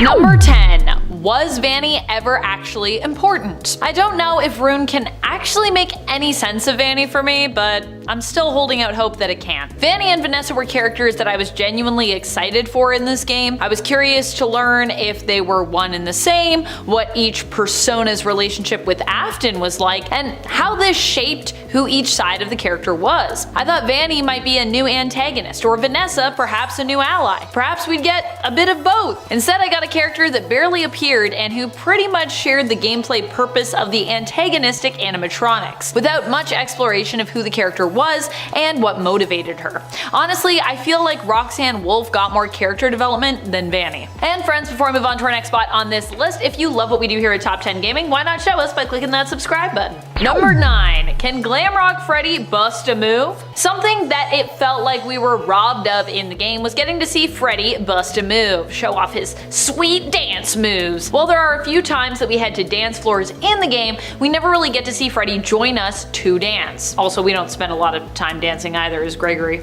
Number 10. Was Vanny ever actually important? I don't know if Rune can actually make any sense of Vanny for me, but I'm still holding out hope that it can. Vanny and Vanessa were characters that I was genuinely excited for in this game. I was curious to learn if they were one and the same, what each persona's relationship with Afton was like, and how this shaped who each side of the character was. I thought Vanny might be a new antagonist, or Vanessa perhaps a new ally. Perhaps we'd get a bit of both. Instead, I got a character that barely appeared and who pretty much shared the gameplay purpose of the antagonistic animatronics, without much exploration of who the character was and what motivated her. Honestly, I feel like Roxanne Wolf got more character development than Vanny. And friends, before I move on to our next spot on this list, if you love what we do here at Top 10 Gaming, why not show us by clicking that subscribe button? Number 9. Can Glamrock Freddy bust a move? Something that it felt like we were robbed of in the game was getting to see Freddy bust a move, show off his sweet dance moves. While there are a few times that we head to dance floors in the game, we never really get to see Freddy join us to dance. Also, we don't spend a lot of time dancing either as Gregory.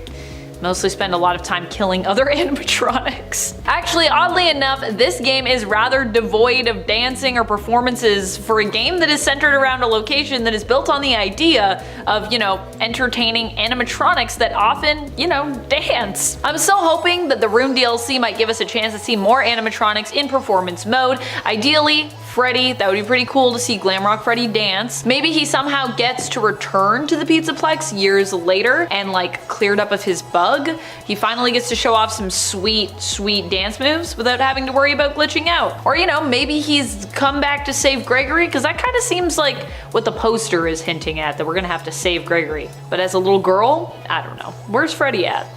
Mostly spend a lot of time killing other animatronics. Actually, oddly enough, this game is rather devoid of dancing or performances for a game that is centered around a location that is built on the idea of, entertaining animatronics that often, dance. I'm still hoping that the Rune DLC might give us a chance to see more animatronics in performance mode. Ideally, Freddy, that would be pretty cool to see Glamrock Freddy dance. Maybe he somehow gets to return to the Pizzaplex years later and cleared up of his bug. He finally gets to show off some sweet dance moves without having to worry about glitching out. Or maybe he's come back to save Gregory, because that kind of seems like what the poster is hinting at, that we're gonna have to save Gregory. But as a little girl, I don't know. Where's Freddy at?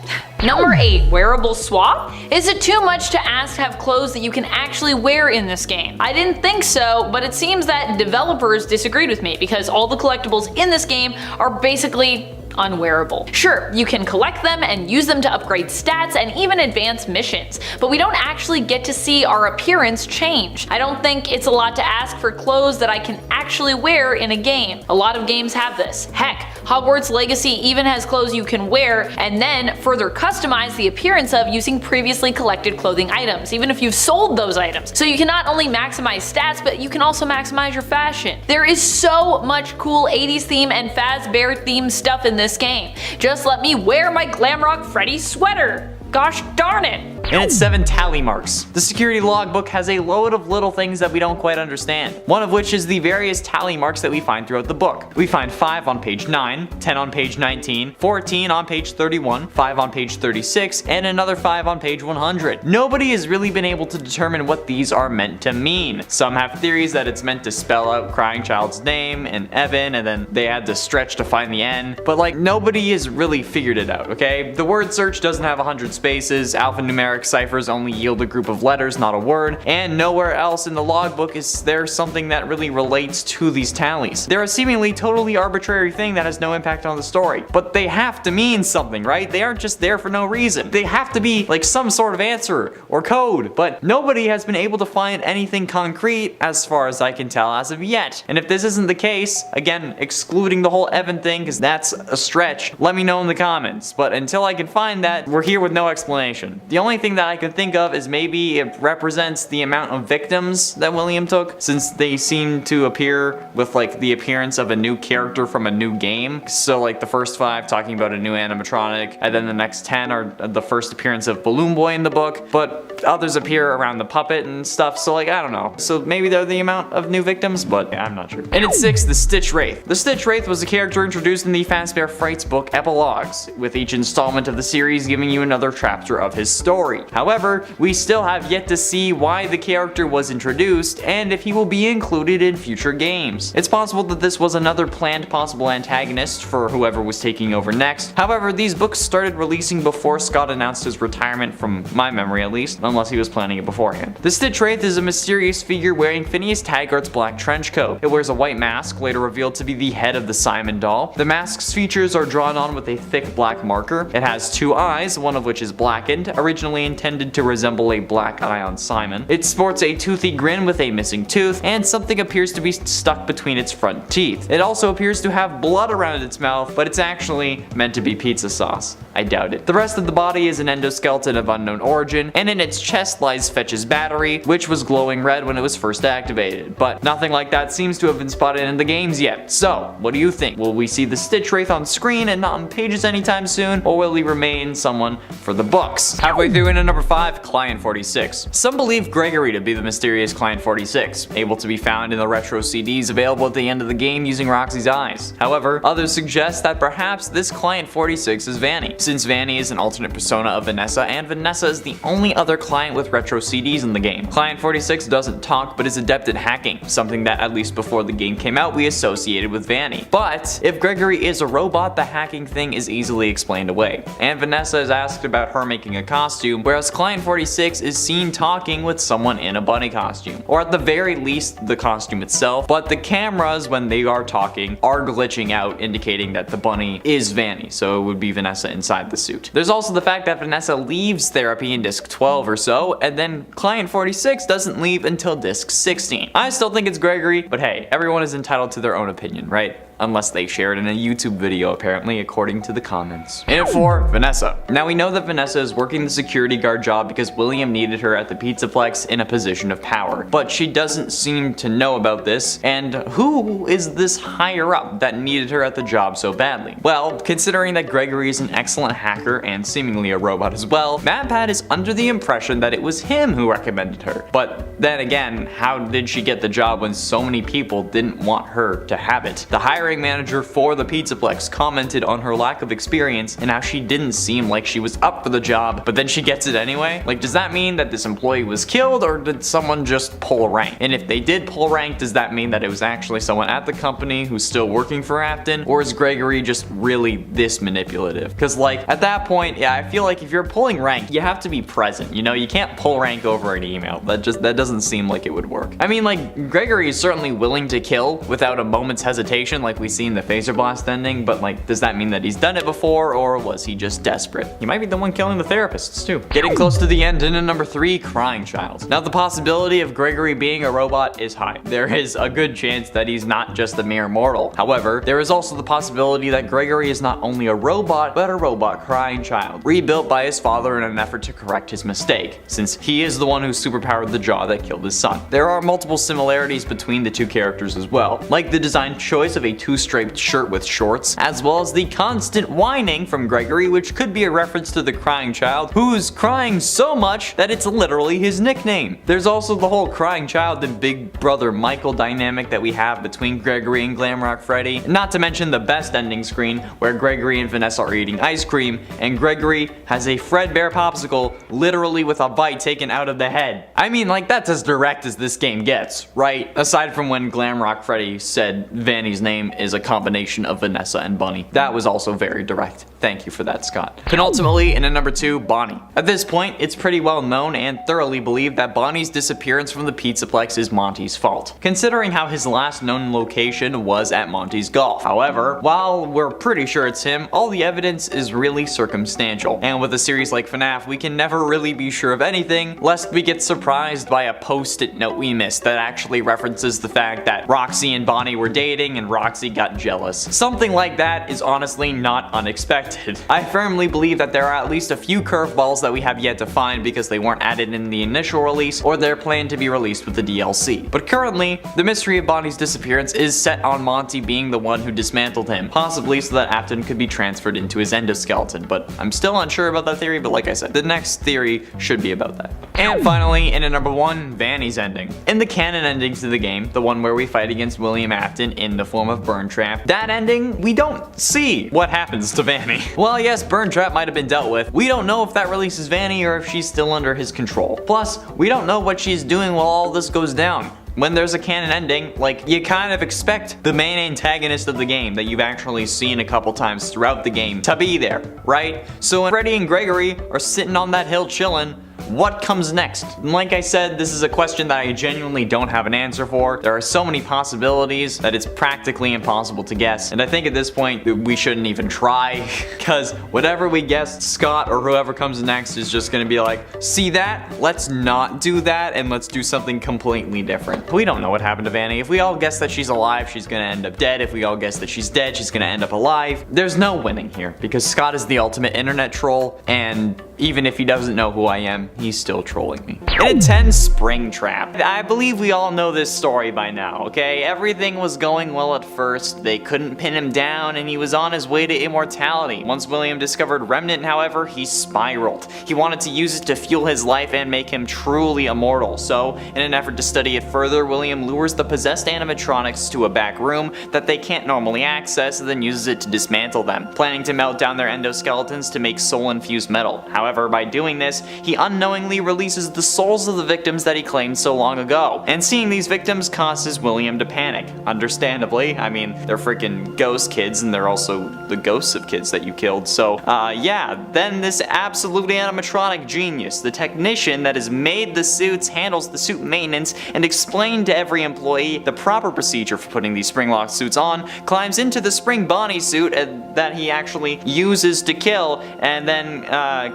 Number 8. Wearable swap? Is it too much to ask to have clothes that you can actually wear in this game? I didn't think so, but it seems that developers disagreed with me, because all the collectibles in this game are basically unwearable. Sure, you can collect them and use them to upgrade stats and even advance missions, but we don't actually get to see our appearance change. I don't think it's a lot to ask for clothes that I can actually wear in a game. A lot of games have this. Heck, Hogwarts Legacy even has clothes you can wear and then further customize the appearance of using previously collected clothing items, even if you've sold those items. So you can not only maximize stats, but you can also maximize your fashion. There is so much cool 80s theme and Fazbear theme stuff in this game. Just let me wear my Glamrock Freddy sweater. Gosh darn it. And it's 7 tally marks. The security logbook has a load of little things that we don't quite understand. One of which is the various tally marks that we find throughout the book. We find 5 on page 9, 10 on page 19, 14 on page 31, 5 on page 36, and another 5 on page 100. Nobody has really been able to determine what these are meant to mean. Some have theories that it's meant to spell out Crying Child's name and Evan, and then they had to stretch to find the N. But nobody has really figured it out, okay? The word search doesn't have 100 spaces, alphanumeric ciphers only yield a group of letters, not a word, and nowhere else in the logbook is there something that really relates to these tallies. They're a seemingly totally arbitrary thing that has no impact on the story, but they have to mean something, right? They aren't just there for no reason. They have to be some sort of answer or code, but nobody has been able to find anything concrete as far as I can tell as of yet. And if this isn't the case, again, excluding the whole Evan thing because that's a stretch, let me know in the comments. But until I can find that, we're here with no explanation. The only thing that I can think of is maybe it represents the amount of victims that William took, since they seem to appear with the appearance of a new character from a new game. So the first 5 talking about a new animatronic, and then the next 10 are the first appearance of Balloon Boy in the book, but others appear around the puppet and stuff, so I don't know. So maybe they're the amount of new victims, but yeah, I'm not sure. And at 6, the Stitch Wraith. The Stitch Wraith was a character introduced in the Fazbear Frights book Epilogues, with each installment of the series giving you another chapter of his story. However, we still have yet to see why the character was introduced and if he will be included in future games. It's possible that this was another planned possible antagonist for whoever was taking over next. However, these books started releasing before Scott announced his retirement, from my memory at least, unless he was planning it beforehand. The Stitch Wraith is a mysterious figure wearing Phineas Taggart's black trench coat. It wears a white mask, later revealed to be the head of the Simon doll. The mask's features are drawn on with a thick black marker. It has 2 eyes, one of which is blackened. Originally originally intended to resemble a black eye on Simon. It sports a toothy grin with a missing tooth, and something appears to be stuck between its front teeth. It also appears to have blood around its mouth, but it's actually meant to be pizza sauce. I doubt it. The rest of the body is an endoskeleton of unknown origin, and in its chest lies Fetch's battery, which was glowing red when it was first activated. But nothing like that seems to have been spotted in the games yet. So, what do you think? Will we see the Stitch Wraith on screen and not on pages anytime soon, or will he remain someone for the books? Halfway through into number 5, Client 46. Some believe Gregory to be the mysterious Client 46, able to be found in the retro CDs available at the end of the game using Roxy's eyes. However, others suggest that perhaps this Client 46 is Vanny, since Vanny is an alternate persona of Vanessa, and Vanessa is the only other client with retro CDs in the game. Client 46 doesn't talk, but is adept at hacking, something that at least before the game came out we associated with Vanny. But if Gregory is a robot, the hacking thing is easily explained away. And Vanessa is asked about her making a costume, whereas Client 46 is seen talking with someone in a bunny costume, or at the very least the costume itself, but the cameras when they are talking are glitching out, indicating that the bunny is Vanny, so it would be Vanessa inside the suit. There's also the fact that Vanessa leaves therapy in disc 12 or so, and then Client 46 doesn't leave until disc 16. I still think it's Gregory, but hey, everyone is entitled to their own opinion, right? Unless they share it in a YouTube video apparently, according to the comments. In at 4, Vanessa. Now we know that Vanessa is working the security guard job because William needed her at the Pizzaplex in a position of power, but she doesn't seem to know about this, and who is this higher up that needed her at the job so badly? Well, considering that Gregory is an excellent hacker and seemingly a robot as well, MatPat is under the impression that it was him who recommended her. But then again, how did she get the job when so many people didn't want her to have it? The hiring manager for the Pizzaplex commented on her lack of experience and how she didn't seem like she was up for the job, but then she gets it anyway? Like, does that mean that this employee was killed, or did someone just pull rank? And if they did pull rank, does that mean that it was actually someone at the company who's still working for Afton, or is Gregory just really this manipulative? Because like, at that point, yeah, I feel like if you're pulling rank, you have to be present, you know? You can't pull rank over an email. That doesn't seem like it would work. I mean, like, Gregory is certainly willing to kill without a moment's hesitation, like we see in the Phaser Blast ending, but like, does that mean that he's done it before, or was he just desperate? He might be the one killing the therapists too. Getting close to the end, and in number 3, Crying Child. Now the possibility of Gregory being a robot is high. There is a good chance that he's not just a mere mortal. However, there is also the possibility that Gregory is not only a robot, but a robot crying child, rebuilt by his father in an effort to correct his mistake, since he is the one who superpowered the jaw that killed his son. There are multiple similarities between the two characters as well, like the design choice of a two-striped shirt with shorts, as well as the constant whining from Gregory, which could be a reference to the crying child, who's crying so much that it's literally his nickname. There's also the whole crying child and Big Brother Michael dynamic that we have between Gregory and Glamrock Freddy, not to mention the best ending screen where Gregory and Vanessa are eating ice cream, and Gregory has a Fredbear popsicle literally with a bite taken out of the head. I mean, like, that's as direct as this game gets, right? Aside from when Glamrock Freddy said Vanny's name is a combination of Vanessa and Bunny. That was also very direct. Thank you for that, Scott. Penultimately, in at number 2, Bonnie. At this point, it's pretty well known and thoroughly believed that Bonnie's disappearance from the Pizzaplex is Monty's fault, considering how his last known location was at Monty's Golf. However, while we're pretty sure it's him, all the evidence is really circumstantial, and with a series like FNAF, we can never really be sure of anything, lest we get surprised by a post-it note we missed that actually references the fact that Roxy and Bonnie were dating and Roxy got jealous. Something like that is honestly not unexpected. I firmly believe that there are at least a few curveballs that we have yet to find because they weren't added in the initial release, or they're planned to be released with the DLC. But currently, the mystery of Bonnie's disappearance is set on Monty being the one who dismantled him, possibly so that Afton could be transferred into his endoskeleton, but I'm still unsure about that theory, but like I said, the next theory should be about that. And finally, in at number 1, Vanny's ending. In the canon endings to the game, the one where we fight against William Afton in the form of Springtrap, that ending, we don't see what happens to Vanny. Well, yes, Springtrap might have been dealt with. We don't know if that releases Vanny or if she's still under his control. Plus, we don't know what she's doing while all this goes down. When there's a canon ending, like, you kind of expect the main antagonist of the game that you've actually seen a couple times throughout the game to be there, right? So when Freddy and Gregory are sitting on that hill chilling, What comes next? Like I said, this is a question that I genuinely don't have an answer for. There are so many possibilities that it's practically impossible to guess. And I think at this point, we shouldn't even try, because whatever we guess, Scott or whoever comes next is just gonna be like, see that? Let's not do that, and let's do something completely different. We don't know what happened to Vanny. If we all guess that she's alive, she's gonna end up dead. If we all guess that she's dead, she's gonna end up alive. There's no winning here, because Scott is the ultimate internet troll, and even if he doesn't know who I am, he's still trolling me. In 10, Springtrap. I believe we all know this story by now, okay? Everything was going well at first, they couldn't pin him down, and he was on his way to immortality. Once William discovered Remnant, however, he spiraled. He wanted to use it to fuel his life and make him truly immortal. So, in an effort to study it further, William lures the possessed animatronics to a back room that they can't normally access, and then uses it to dismantle them, planning to melt down their endoskeletons to make soul-infused metal. However, by doing this, he unknowingly releases the souls of the victims that he claimed so long ago. And seeing these victims causes William to panic. Understandably, I mean, they're freaking ghost kids, and they're also the ghosts of kids that you killed. So, yeah, then this absolute animatronic genius, the technician that has made the suits, handles the suit maintenance, and explained to every employee the proper procedure for putting these spring-locked suits on, climbs into the spring Bonnie suit that he actually uses to kill, and then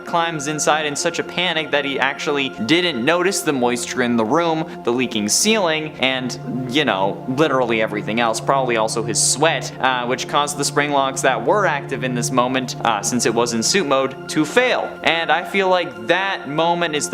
climbs inside in such a panic that he actually didn't notice the moisture in the room, the leaking ceiling, and, you know, literally everything else, probably also his sweat, which caused the spring locks that were active in this moment, since it was in suit mode, to fail. And I feel like that moment is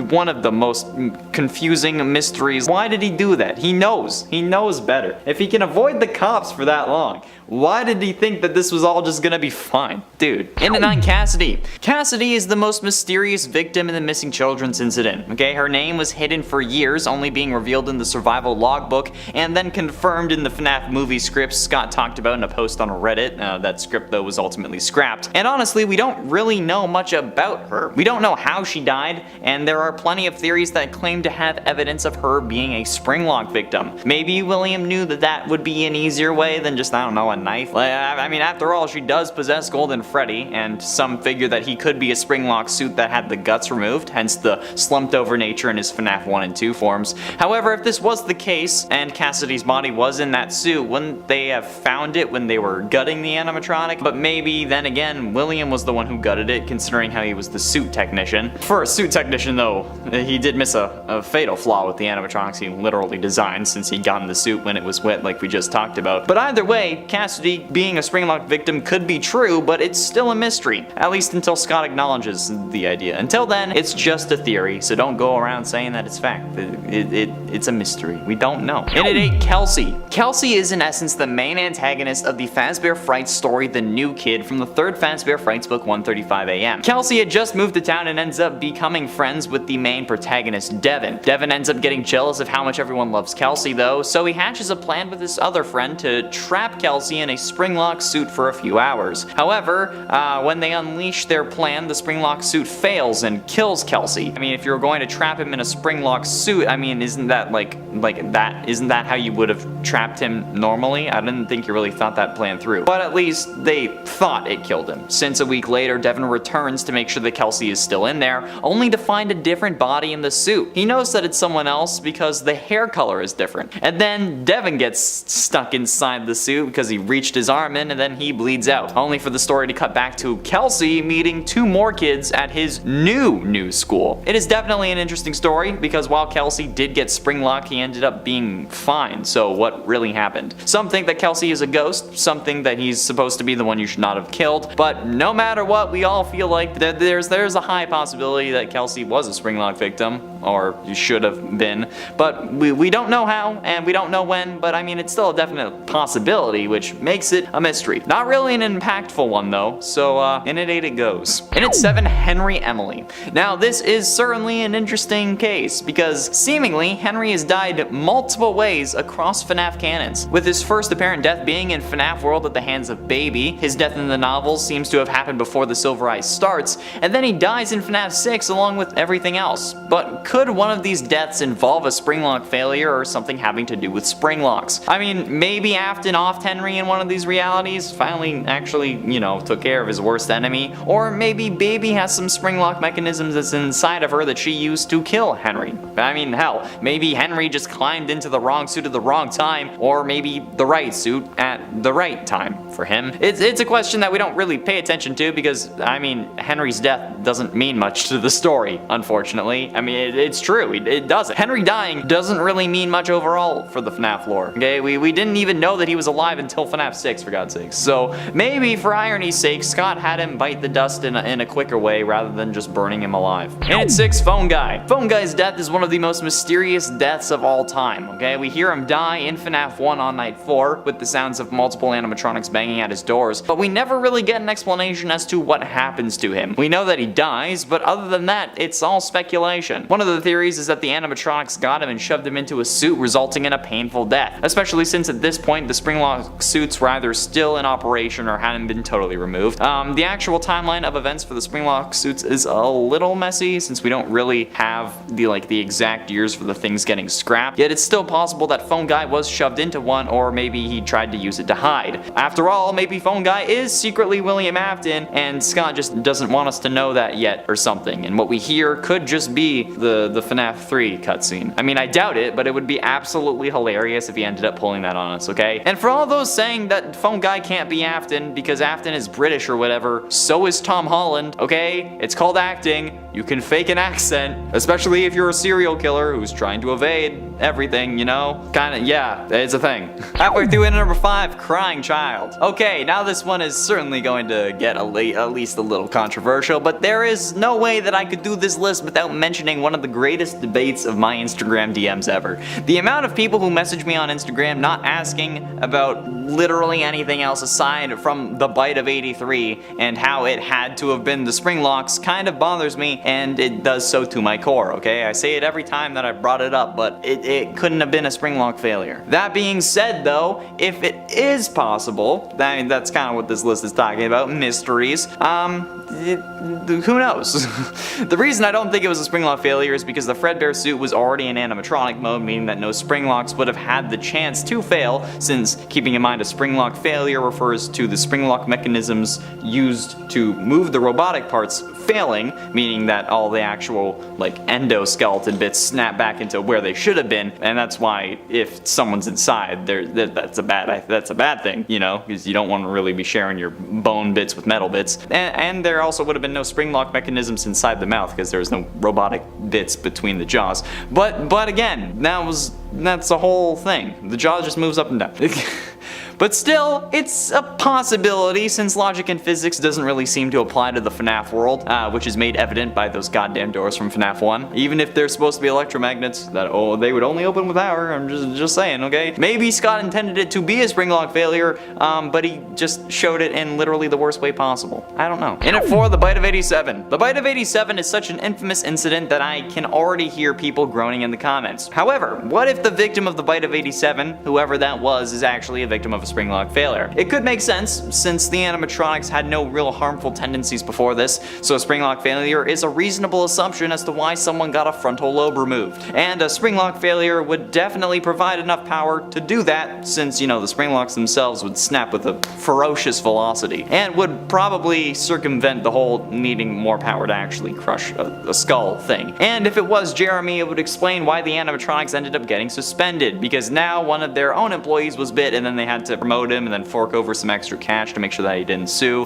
one of the most confusing mysteries. Why did he do that? He knows better. If he can avoid the cops for that long, why did he think that this was all just gonna be fine? Dude. Into 9, Cassidy. Cassidy is the most mysterious victim in the missing children's incident. Okay, her name was hidden for years, only being revealed in the survival logbook, and then confirmed in the FNAF movie script Scott talked about in a post on Reddit. That script, though, was ultimately scrapped. And honestly, we don't really know much about her. We don't know how she died, and there are plenty of theories that claim to have evidence of her being a springlock victim. Maybe William knew that that would be an easier way than just, I don't know, a knife. I mean, after all, she does possess Golden Freddy, and some figure that he could be a springlock suit that had the guts removed, hence the slumped over nature in his FNAF 1 and 2 forms. However, if this was the case, and Cassidy's body was in that suit, wouldn't they have found it when they were gutting the animatronic? But maybe, then again, William was the one who gutted it, considering how he was the suit technician. For a suit technician, though, he did miss a fatal flaw with the animatronics he literally designed, since he got in the suit when it was wet like we just talked about. But either way, Cassidy being a springlock victim could be true, but it's still a mystery, at least until Scott acknowledges the idea. Until then, it's just a theory, so don't go around saying that it's fact. It's a mystery. We don't know. In at 8, Kelsey. Kelsey is in essence the main antagonist of the Fazbear Frights story The New Kid from the 3rd Fazbear Frights book 135 AM. Kelsey had just moved to town and ends up becoming friends with the main protagonist, Devin. Devin ends up getting jealous of how much everyone loves Kelsey though, so he hatches a plan with his other friend to trap Kelsey in a springlock suit for a few hours. However, when they unleash their plan, the springlock suit fails and kills Kelsey. I mean, if you're going to trap him in a springlock suit, I mean, isn't that isn't that how you would have trapped him normally? I didn't think you really thought that plan through. But at least they thought it killed him, since a week later, Devin returns to make sure that Kelsey is still in there, only to find a different body in the suit. He knows that it's someone else because the hair color is different. And then Devin gets stuck inside the suit because he reached his arm in, and then he bleeds out, only for the story to cut back to Kelsey meeting 2 more kids at his new school. It is definitely an interesting story, because while Kelsey did get springlock, he ended up being fine. So what really happened? Some think that Kelsey is a ghost, some think that he's supposed to be the one you should not have killed, but no matter what, we all feel like that there's a high possibility that Kelsey was a springlock victim, or you should have been, but we don't know how, and we don't know when, but I mean, it's still a definite possibility, which makes it a mystery. Not really an impactful one though, so in at 8 it goes. In at 7, Henry Emily. Now this is certainly an interesting case, because seemingly Henry has died multiple ways across FNAF canons, with his first apparent death being in FNAF World at the hands of Baby. His death in the novels seems to have happened before the Silver Eye starts, and then he dies in FNAF 6 along with everything else. But could one of these deaths involve a spring lock failure or something having to do with spring locks? I mean, maybe Afton offed Henry in one of these realities, finally actually, you know, took care of his worst enemy, or maybe Baby has some spring lock mechanisms that's inside of her that she used to kill Henry. I mean, hell, maybe Henry just climbed into the wrong suit at the wrong time, or maybe the right suit at the right time for him. It's a question that we don't really pay attention to because, I mean, Henry's death doesn't mean much to the story, unfortunately. I mean, it's true, it doesn't. Henry dying doesn't really mean much overall for the FNAF lore, okay? We didn't even know that he was alive until FNAF 6, for God's sakes. So maybe, for irony's sake, Scott had him bite the dust in a quicker way rather than just burning him alive. And at 6, Phone Guy. Phone Guy's death is one of the most mysterious deaths of all time, okay? We hear him die in FNAF 1 on night 4 with the sounds of multiple animatronics banging at his doors, but we never really get an explanation as to what happens to him. We know that he dies, but other than that, it's all speculation. One of the theories is that the animatronics got him and shoved him into a suit, resulting in a painful death, especially since at this point the springlock suits were either still in operation or hadn't been totally removed. The actual timeline of events for the springlock suits is a little messy since we don't really have the exact years for the things getting scrapped, yet it's still possible that Phone Guy was shoved into one, or maybe he tried to use it to hide. After all, maybe Phone Guy is secretly William Afton and Scott just doesn't want us to know that yet or something, and what we hear could just be the FNAF 3 cutscene. I mean, I doubt it, but it would be absolutely hilarious if he ended up pulling that on us, okay? And for all those saying that Phone Guy can't be Afton because Afton is British or whatever, so is Tom Holland, okay? It's called acting. You can fake an accent, especially if you're a serial killer who's trying to evade everything, you know? Kinda, yeah, it's a thing. Halfway through into number 5, Crying Child. Okay, now this one is certainly going to get at least a little controversial, but there is no way that I could do this list without mentioning one of the greatest debates of my Instagram DMs ever. The amount of people who message me on Instagram not asking about literally anything else aside from the bite of 83 and how it had to have been the spring locks kind of bothers me, and it does so to my core, okay? I say it every time that I brought it up, but it couldn't have been a spring lock failure. That being said though, if it is possible, I mean, that's kind of what this list is talking about, mysteries, who knows? The reason I don't think it was a spring lock failure is because the Fredbear suit was already in animatronic mode, meaning that no spring locks would have had the chance to fail, since keeping in mind a spring lock failure refers to the spring lock mechanisms used to move the robotic parts failing, meaning that all the actual endoskeleton bits snap back into where they should have been, and that's why if someone's inside, that's a bad thing, you know, because you don't want to really be sharing your bone bits with metal bits, and there also would have been no spring lock mechanisms inside the mouth because there was no robotic bits between the jaws. But again, that's the whole thing. The jaw just moves up and down. But still, it's a possibility since logic and physics doesn't really seem to apply to the FNAF world, which is made evident by those goddamn doors from FNAF 1. Even if they're supposed to be electromagnets, that they would only open with power, I'm just saying, okay? Maybe Scott intended it to be a spring lock failure, but he just showed it in literally the worst way possible. I don't know. In at 4, the bite of 87. The bite of 87 is such an infamous incident that I can already hear people groaning in the comments. However, what if the victim of the bite of 87, whoever that was, is actually a victim of a spring lock failure? It could make sense since the animatronics had no real harmful tendencies before this, so a spring lock failure is a reasonable assumption as to why someone got a frontal lobe removed. And a spring lock failure would definitely provide enough power to do that since, you know, the spring locks themselves would snap with a ferocious velocity and would probably circumvent the whole needing more power to actually crush a skull thing. And if it was Jeremy, it would explain why the animatronics ended up getting suspended, because now one of their own employees was bit and then they had to promote him and then fork over some extra cash to make sure that he didn't sue.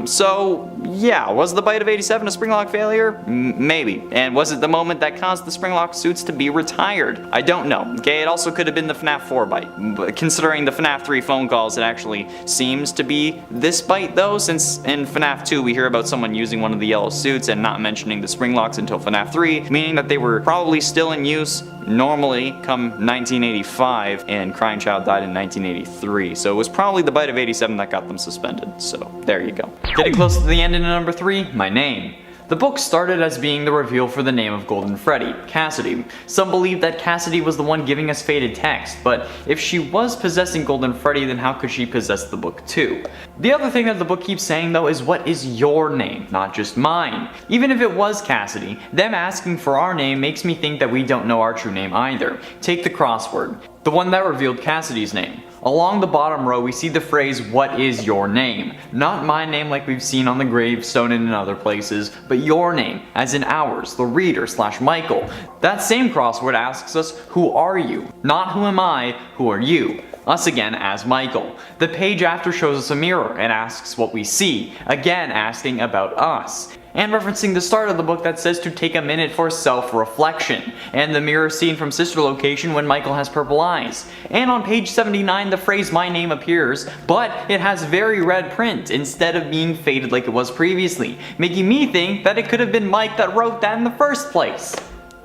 So yeah, was the bite of 87 a spring lock failure? Maybe. And was it the moment that caused the spring lock suits to be retired? I don't know. Okay, it also could have been the FNAF 4 bite. But considering the FNAF 3 phone calls, it actually seems to be this bite though, since in FNAF 2 we hear about someone using one of the yellow suits and not mentioning the spring locks until FNAF 3, meaning that they were probably still in use normally come 1985, and Crying Child died in 1983, so it was probably the bite of 87 that got them suspended, so there you go. Getting close to the end in number 3, my name. The book started as being the reveal for the name of Golden Freddy, Cassidy. Some believe that Cassidy was the one giving us faded text, but if she was possessing Golden Freddy, then how could she possess the book too? The other thing that the book keeps saying though is, what is your name, not just mine. Even if it was Cassidy, them asking for our name makes me think that we don't know our true name either. Take the crossword, the one that revealed Cassidy's name. Along the bottom row we see the phrase, what is your name? Not my name like we've seen on the gravestone and in other places, but your name, as in ours, the reader / Michael. That same crossword asks us, who are you? Not who am I, who are you? Us again as Michael. The page after shows us a mirror and asks what we see, again asking about us. And referencing the start of the book that says to take a minute for self-reflection, and the mirror scene from Sister Location when Michael has purple eyes. And on page 79 the phrase my name appears, but it has very red print instead of being faded like it was previously, making me think that it could have been Mike that wrote that in the first place.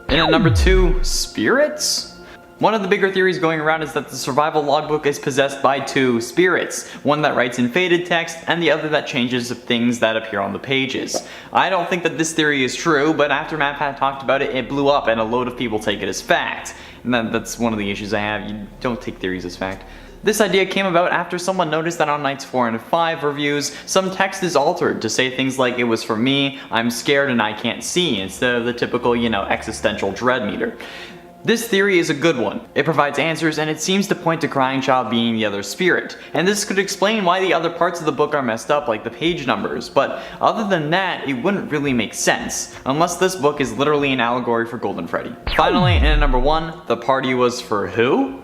And at number 2, spirits? One of the bigger theories going around is that the survival logbook is possessed by 2 spirits, one that writes in faded text and the other that changes things that appear on the pages. I don't think that this theory is true, but after Matt had talked about it, it blew up and a load of people take it as fact. And that's one of the issues I have, you don't take theories as fact. This idea came about after someone noticed that on nights 4 and 5 reviews, some text is altered to say things like it was for me, I'm scared and I can't see, instead of the typical, existential dread meter. This theory is a good one. It provides answers and it seems to point to Crying Child being the other spirit. And this could explain why the other parts of the book are messed up like the page numbers, but other than that, it wouldn't really make sense, unless this book is literally an allegory for Golden Freddy. Finally, and at number 1, the party was for who?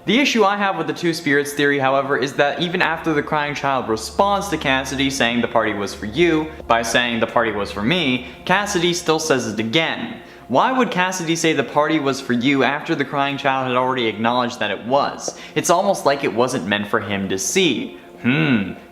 The issue I have with the 2 spirits theory, however, is that even after the Crying Child responds to Cassidy saying the party was for you, by saying the party was for me, Cassidy still says it again. Why would Cassidy say the party was for you after the Crying Child had already acknowledged that it was? It's almost like it wasn't meant for him to see.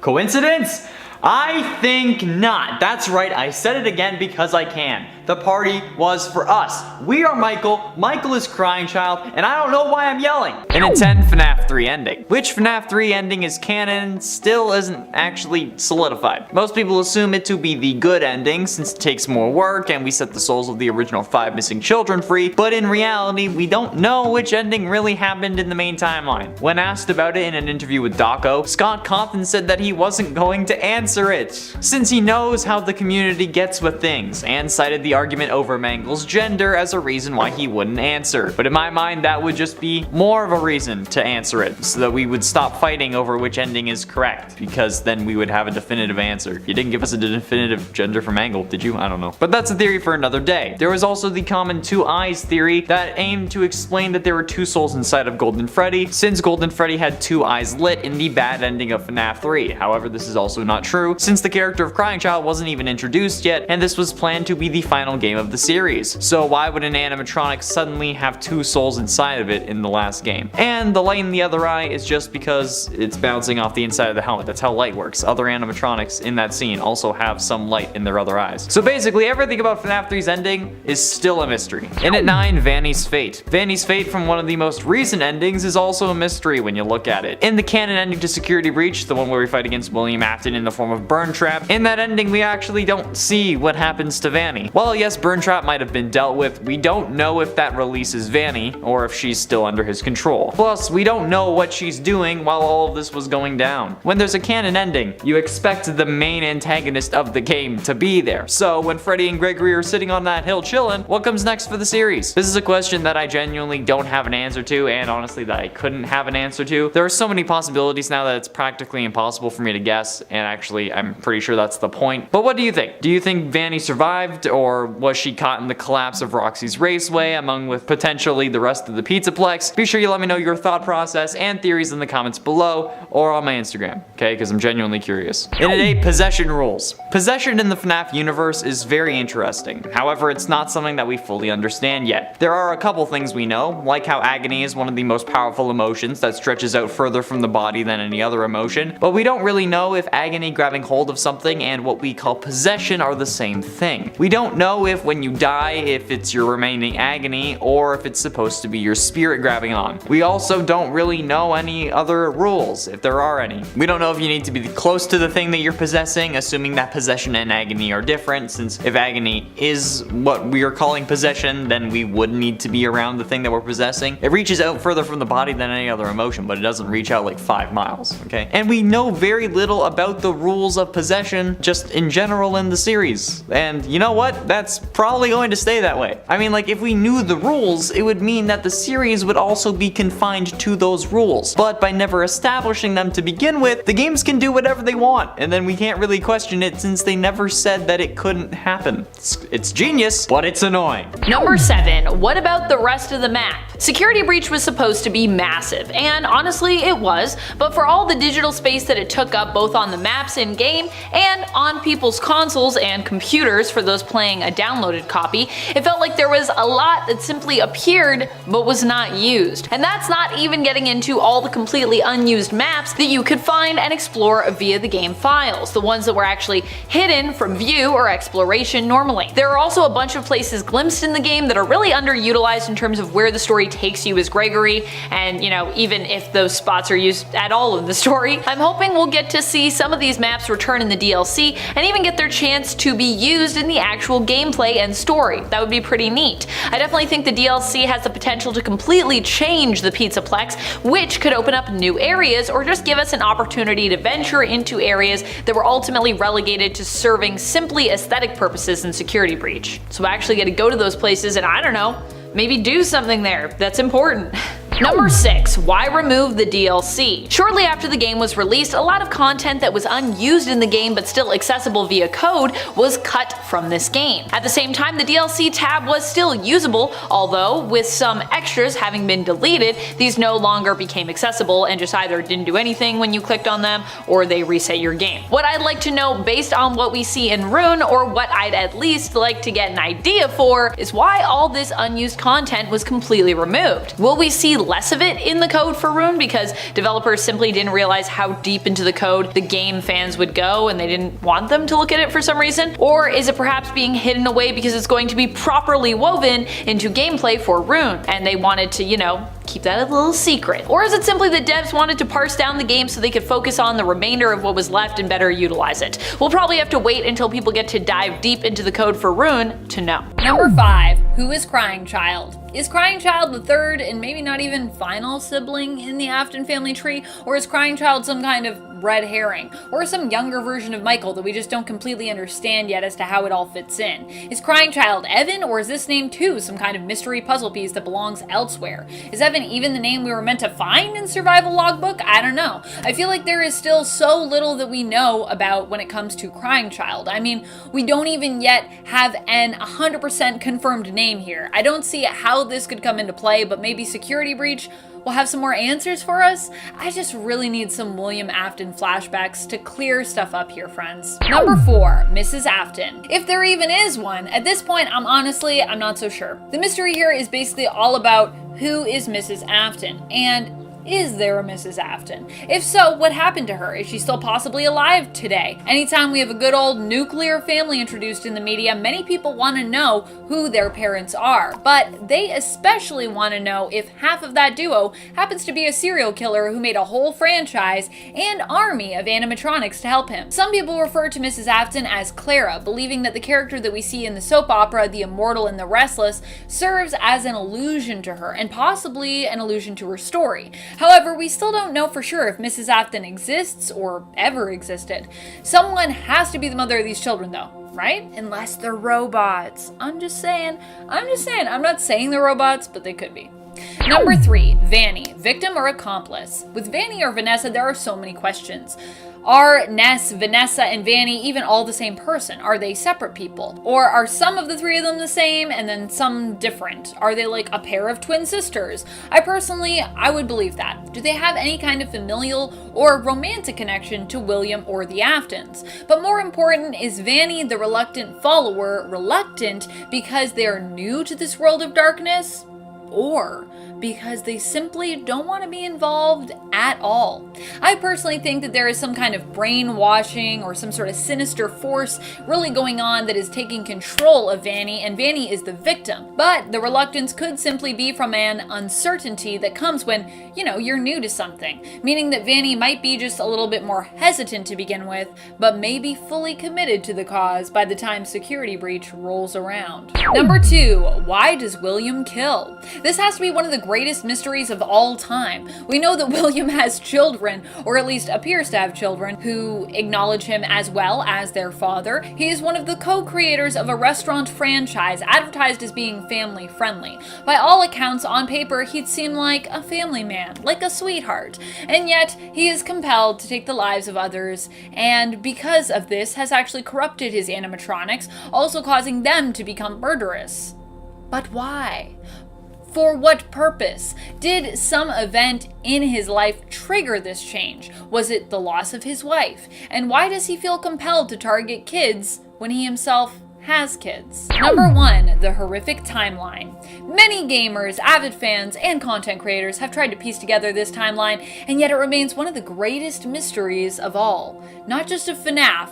Coincidence? I think not. That's right, I said it again because I can. The party was for us. We are Michael, Michael is Crying Child, and I don't know why I'm yelling. And a 10 FNAF 3 ending. Which FNAF 3 ending is canon still isn't actually solidified. Most people assume it to be the good ending since it takes more work and we set the souls of the original 5 missing children free, but in reality we don't know which ending really happened in the main timeline. When asked about it in an interview with Daco, Scott Cawthon said that he wasn't going to answer it, since he knows how the community gets with things, and cited the argument over Mangle's gender as a reason why he wouldn't answer. But in my mind that would just be more of a reason to answer it, so that we would stop fighting over which ending is correct, because then we would have a definitive answer. You didn't give us a definitive gender for Mangle, did you? I don't know. But that's a theory for another day. There was also the common 2 eyes theory that aimed to explain that there were 2 souls inside of Golden Freddy, since Golden Freddy had 2 eyes lit in the bad ending of FNAF 3. However, this is also not true, since the character of Crying Child wasn't even introduced yet, and this was planned to be the final game of the series. So why would an animatronic suddenly have 2 souls inside of it in the last game? And the light in the other eye is just because it's bouncing off the inside of the helmet. That's how light works. Other animatronics in that scene also have some light in their other eyes. So basically everything about FNAF 3's ending is still a mystery. And at 9, Vanny's fate. Vanny's fate from one of the most recent endings is also a mystery when you look at it. In the canon ending to Security Breach, the one where we fight against William Afton in the form of Burntrap, in that ending we actually don't see what happens to Vanny. While yes, Burntrap might have been dealt with, we don't know if that releases Vanny or if she's still under his control. Plus, we don't know what she's doing while all of this was going down. When there's a canon ending, you expect the main antagonist of the game to be there. So when Freddy and Gregory are sitting on that hill chillin', what comes next for the series? This is a question that I genuinely don't have an answer to, and honestly that I couldn't have an answer to. There are so many possibilities now that it's practically impossible for me to guess, and actually I'm pretty sure that's the point. But what do you think? Do you think Vanny survived, or was she caught in the collapse of Roxy's Raceway among with potentially the rest of the Pizzaplex? Be sure you let me know your thought process and theories in the comments below or on my Instagram, okay? Because I'm genuinely curious. And at 8, possession rules. Possession in the FNAF universe is very interesting. However, it's not something that we fully understand yet. There are a couple things we know, like how agony is one of the most powerful emotions that stretches out further from the body than any other emotion, but we don't really know if agony grabbing hold of something and what we call possession are the same thing. We don't know if when you die, if it's your remaining agony or if it's supposed to be your spirit grabbing on. We also don't really know any other rules, if there are any. We don't know if you need to be close to the thing that you're possessing, assuming that possession and agony are different, since if agony is what we are calling possession, then we would need to be around the thing that we're possessing. It reaches out further from the body than any other emotion, but it doesn't reach out like 5 miles, okay? And we know very little about the rules of possession just in general in the series. And you know what? That's probably going to stay that way. I mean, like, if we knew the rules, it would mean that the series would also be confined to those rules. But by never establishing them to begin with, the games can do whatever they want, and then we can't really question it since they never said that it couldn't happen. It's genius, but it's annoying. Number 7. What about the rest of the map? Security Breach was supposed to be massive, and honestly it was, but for all the digital space that it took up both on the maps in-game and on people's consoles and computers for those playing a downloaded copy, it felt like there was a lot that simply appeared but was not used. And that's not even getting into all the completely unused maps that you could find and explore via the game files, the ones that were actually hidden from view or exploration normally. There are also a bunch of places glimpsed in the game that are really underutilized in terms of where the story takes you as Gregory, and even if those spots are used at all in the story. I'm hoping we'll get to see some of these maps return in the DLC and even get their chance to be used in the actual gameplay and story. That would be pretty neat. I definitely think the DLC has the potential to completely change the Pizzaplex, which could open up new areas or just give us an opportunity to venture into areas that were ultimately relegated to serving simply aesthetic purposes in Security Breach. So I actually get to go to those places and, I don't know, maybe do something there that's important. Number 6. Why remove the DLC? Shortly after the game was released, a lot of content that was unused in the game but still accessible via code was cut from this game. At the same time, the DLC tab was still usable, although with some extras having been deleted, these no longer became accessible and just either didn't do anything when you clicked on them or they reset your game. What I'd like to know based on what we see in Rune, or what I'd at least like to get an idea for, is why all this unused content was completely removed. Will we see less of it in the code for Rune because developers simply didn't realize how deep into the code the game fans would go and they didn't want them to look at it for some reason? Or is it perhaps being hidden away because it's going to be properly woven into gameplay for Rune and they wanted to, keep that a little secret? Or is it simply that devs wanted to parse down the game so they could focus on the remainder of what was left and better utilize it? We'll probably have to wait until people get to dive deep into the code for Rune to know. Number 5. Who is Crying Child? Is Crying Child the third and maybe not even final sibling in the Afton family tree? Or is Crying Child some kind of red herring? Or some younger version of Michael that we just don't completely understand yet as to how it all fits in? Is Crying Child Evan, or is this name too some kind of mystery puzzle piece that belongs elsewhere? Is Evan even the name we were meant to find in Survival Logbook? I don't know. I feel like there is still so little that we know about when it comes to Crying Child. I mean, we don't even yet have an 100% confirmed name here. I don't see how this could come into play, but maybe Security Breach will have some more answers for us. I just really need some William Afton flashbacks to clear stuff up here, friends. Number 4, Mrs. Afton. If there even is one, at this point I'm not so sure. The mystery here is basically all about who is Mrs. Afton, and is there a Mrs. Afton? If so, what happened to her? Is she still possibly alive today? Anytime we have a good old nuclear family introduced in the media, many people want to know who their parents are. But they especially want to know if half of that duo happens to be a serial killer who made a whole franchise and army of animatronics to help him. Some people refer to Mrs. Afton as Clara, believing that the character that we see in the soap opera The Immortal and the Restless serves as an allusion to her, and possibly an allusion to her story. However, we still don't know for sure if Mrs. Afton exists or ever existed. Someone has to be the mother of these children though, right? Unless they're robots. I'm just saying. I'm not saying they're robots, but they could be. Number 3, Vanny, victim or accomplice? With Vanny or Vanessa, there are so many questions. Are Ness, Vanessa, and Vanny even all the same person? Are they separate people? Or are some of the three of them the same and then some different? Are they like a pair of twin sisters? I would believe that. Do they have any kind of familial or romantic connection to William or the Aftons? But more important, is Vanny the reluctant follower reluctant because they are new to this world of darkness? or because they simply don't want to be involved at all. I personally think that there is some kind of brainwashing or some sort of sinister force really going on that is taking control of Vanny, and Vanny is the victim. But the reluctance could simply be from an uncertainty that comes when, you're new to something, meaning that Vanny might be just a little bit more hesitant to begin with, but may be fully committed to the cause by the time security breach rolls around. Number 2, why does William kill? This has to be one of the greatest mysteries of all time. We know that William has children, or at least appears to have children, who acknowledge him as well as their father. He is one of the co-creators of a restaurant franchise advertised as being family friendly. By all accounts, on paper, he'd seem like a family man, like a sweetheart, and yet he is compelled to take the lives of others, and because of this has actually corrupted his animatronics, also causing them to become murderous. But why? For what purpose? Did some event in his life trigger this change? Was it the loss of his wife? And why does he feel compelled to target kids when he himself has kids? Number 1, the horrific timeline. Many gamers, avid fans, and content creators have tried to piece together this timeline, and yet it remains one of the greatest mysteries of all. Not just of FNAF,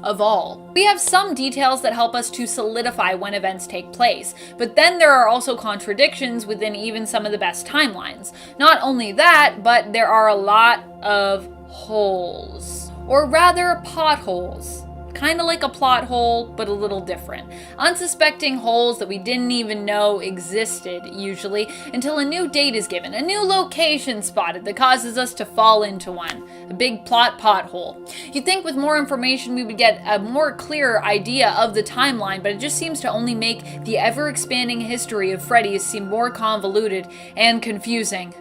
of all. We have some details that help us to solidify when events take place, but then there are also contradictions within even some of the best timelines. Not only that, but there are a lot of holes, or rather potholes. Kind of like a plot hole, but a little different. Unsuspecting holes that we didn't even know existed, usually, until a new date is given, a new location spotted that causes us to fall into one. A big plot pothole. You'd think with more information we would get a more clearer idea of the timeline, but it just seems to only make the ever-expanding history of Freddy seem more convoluted and confusing.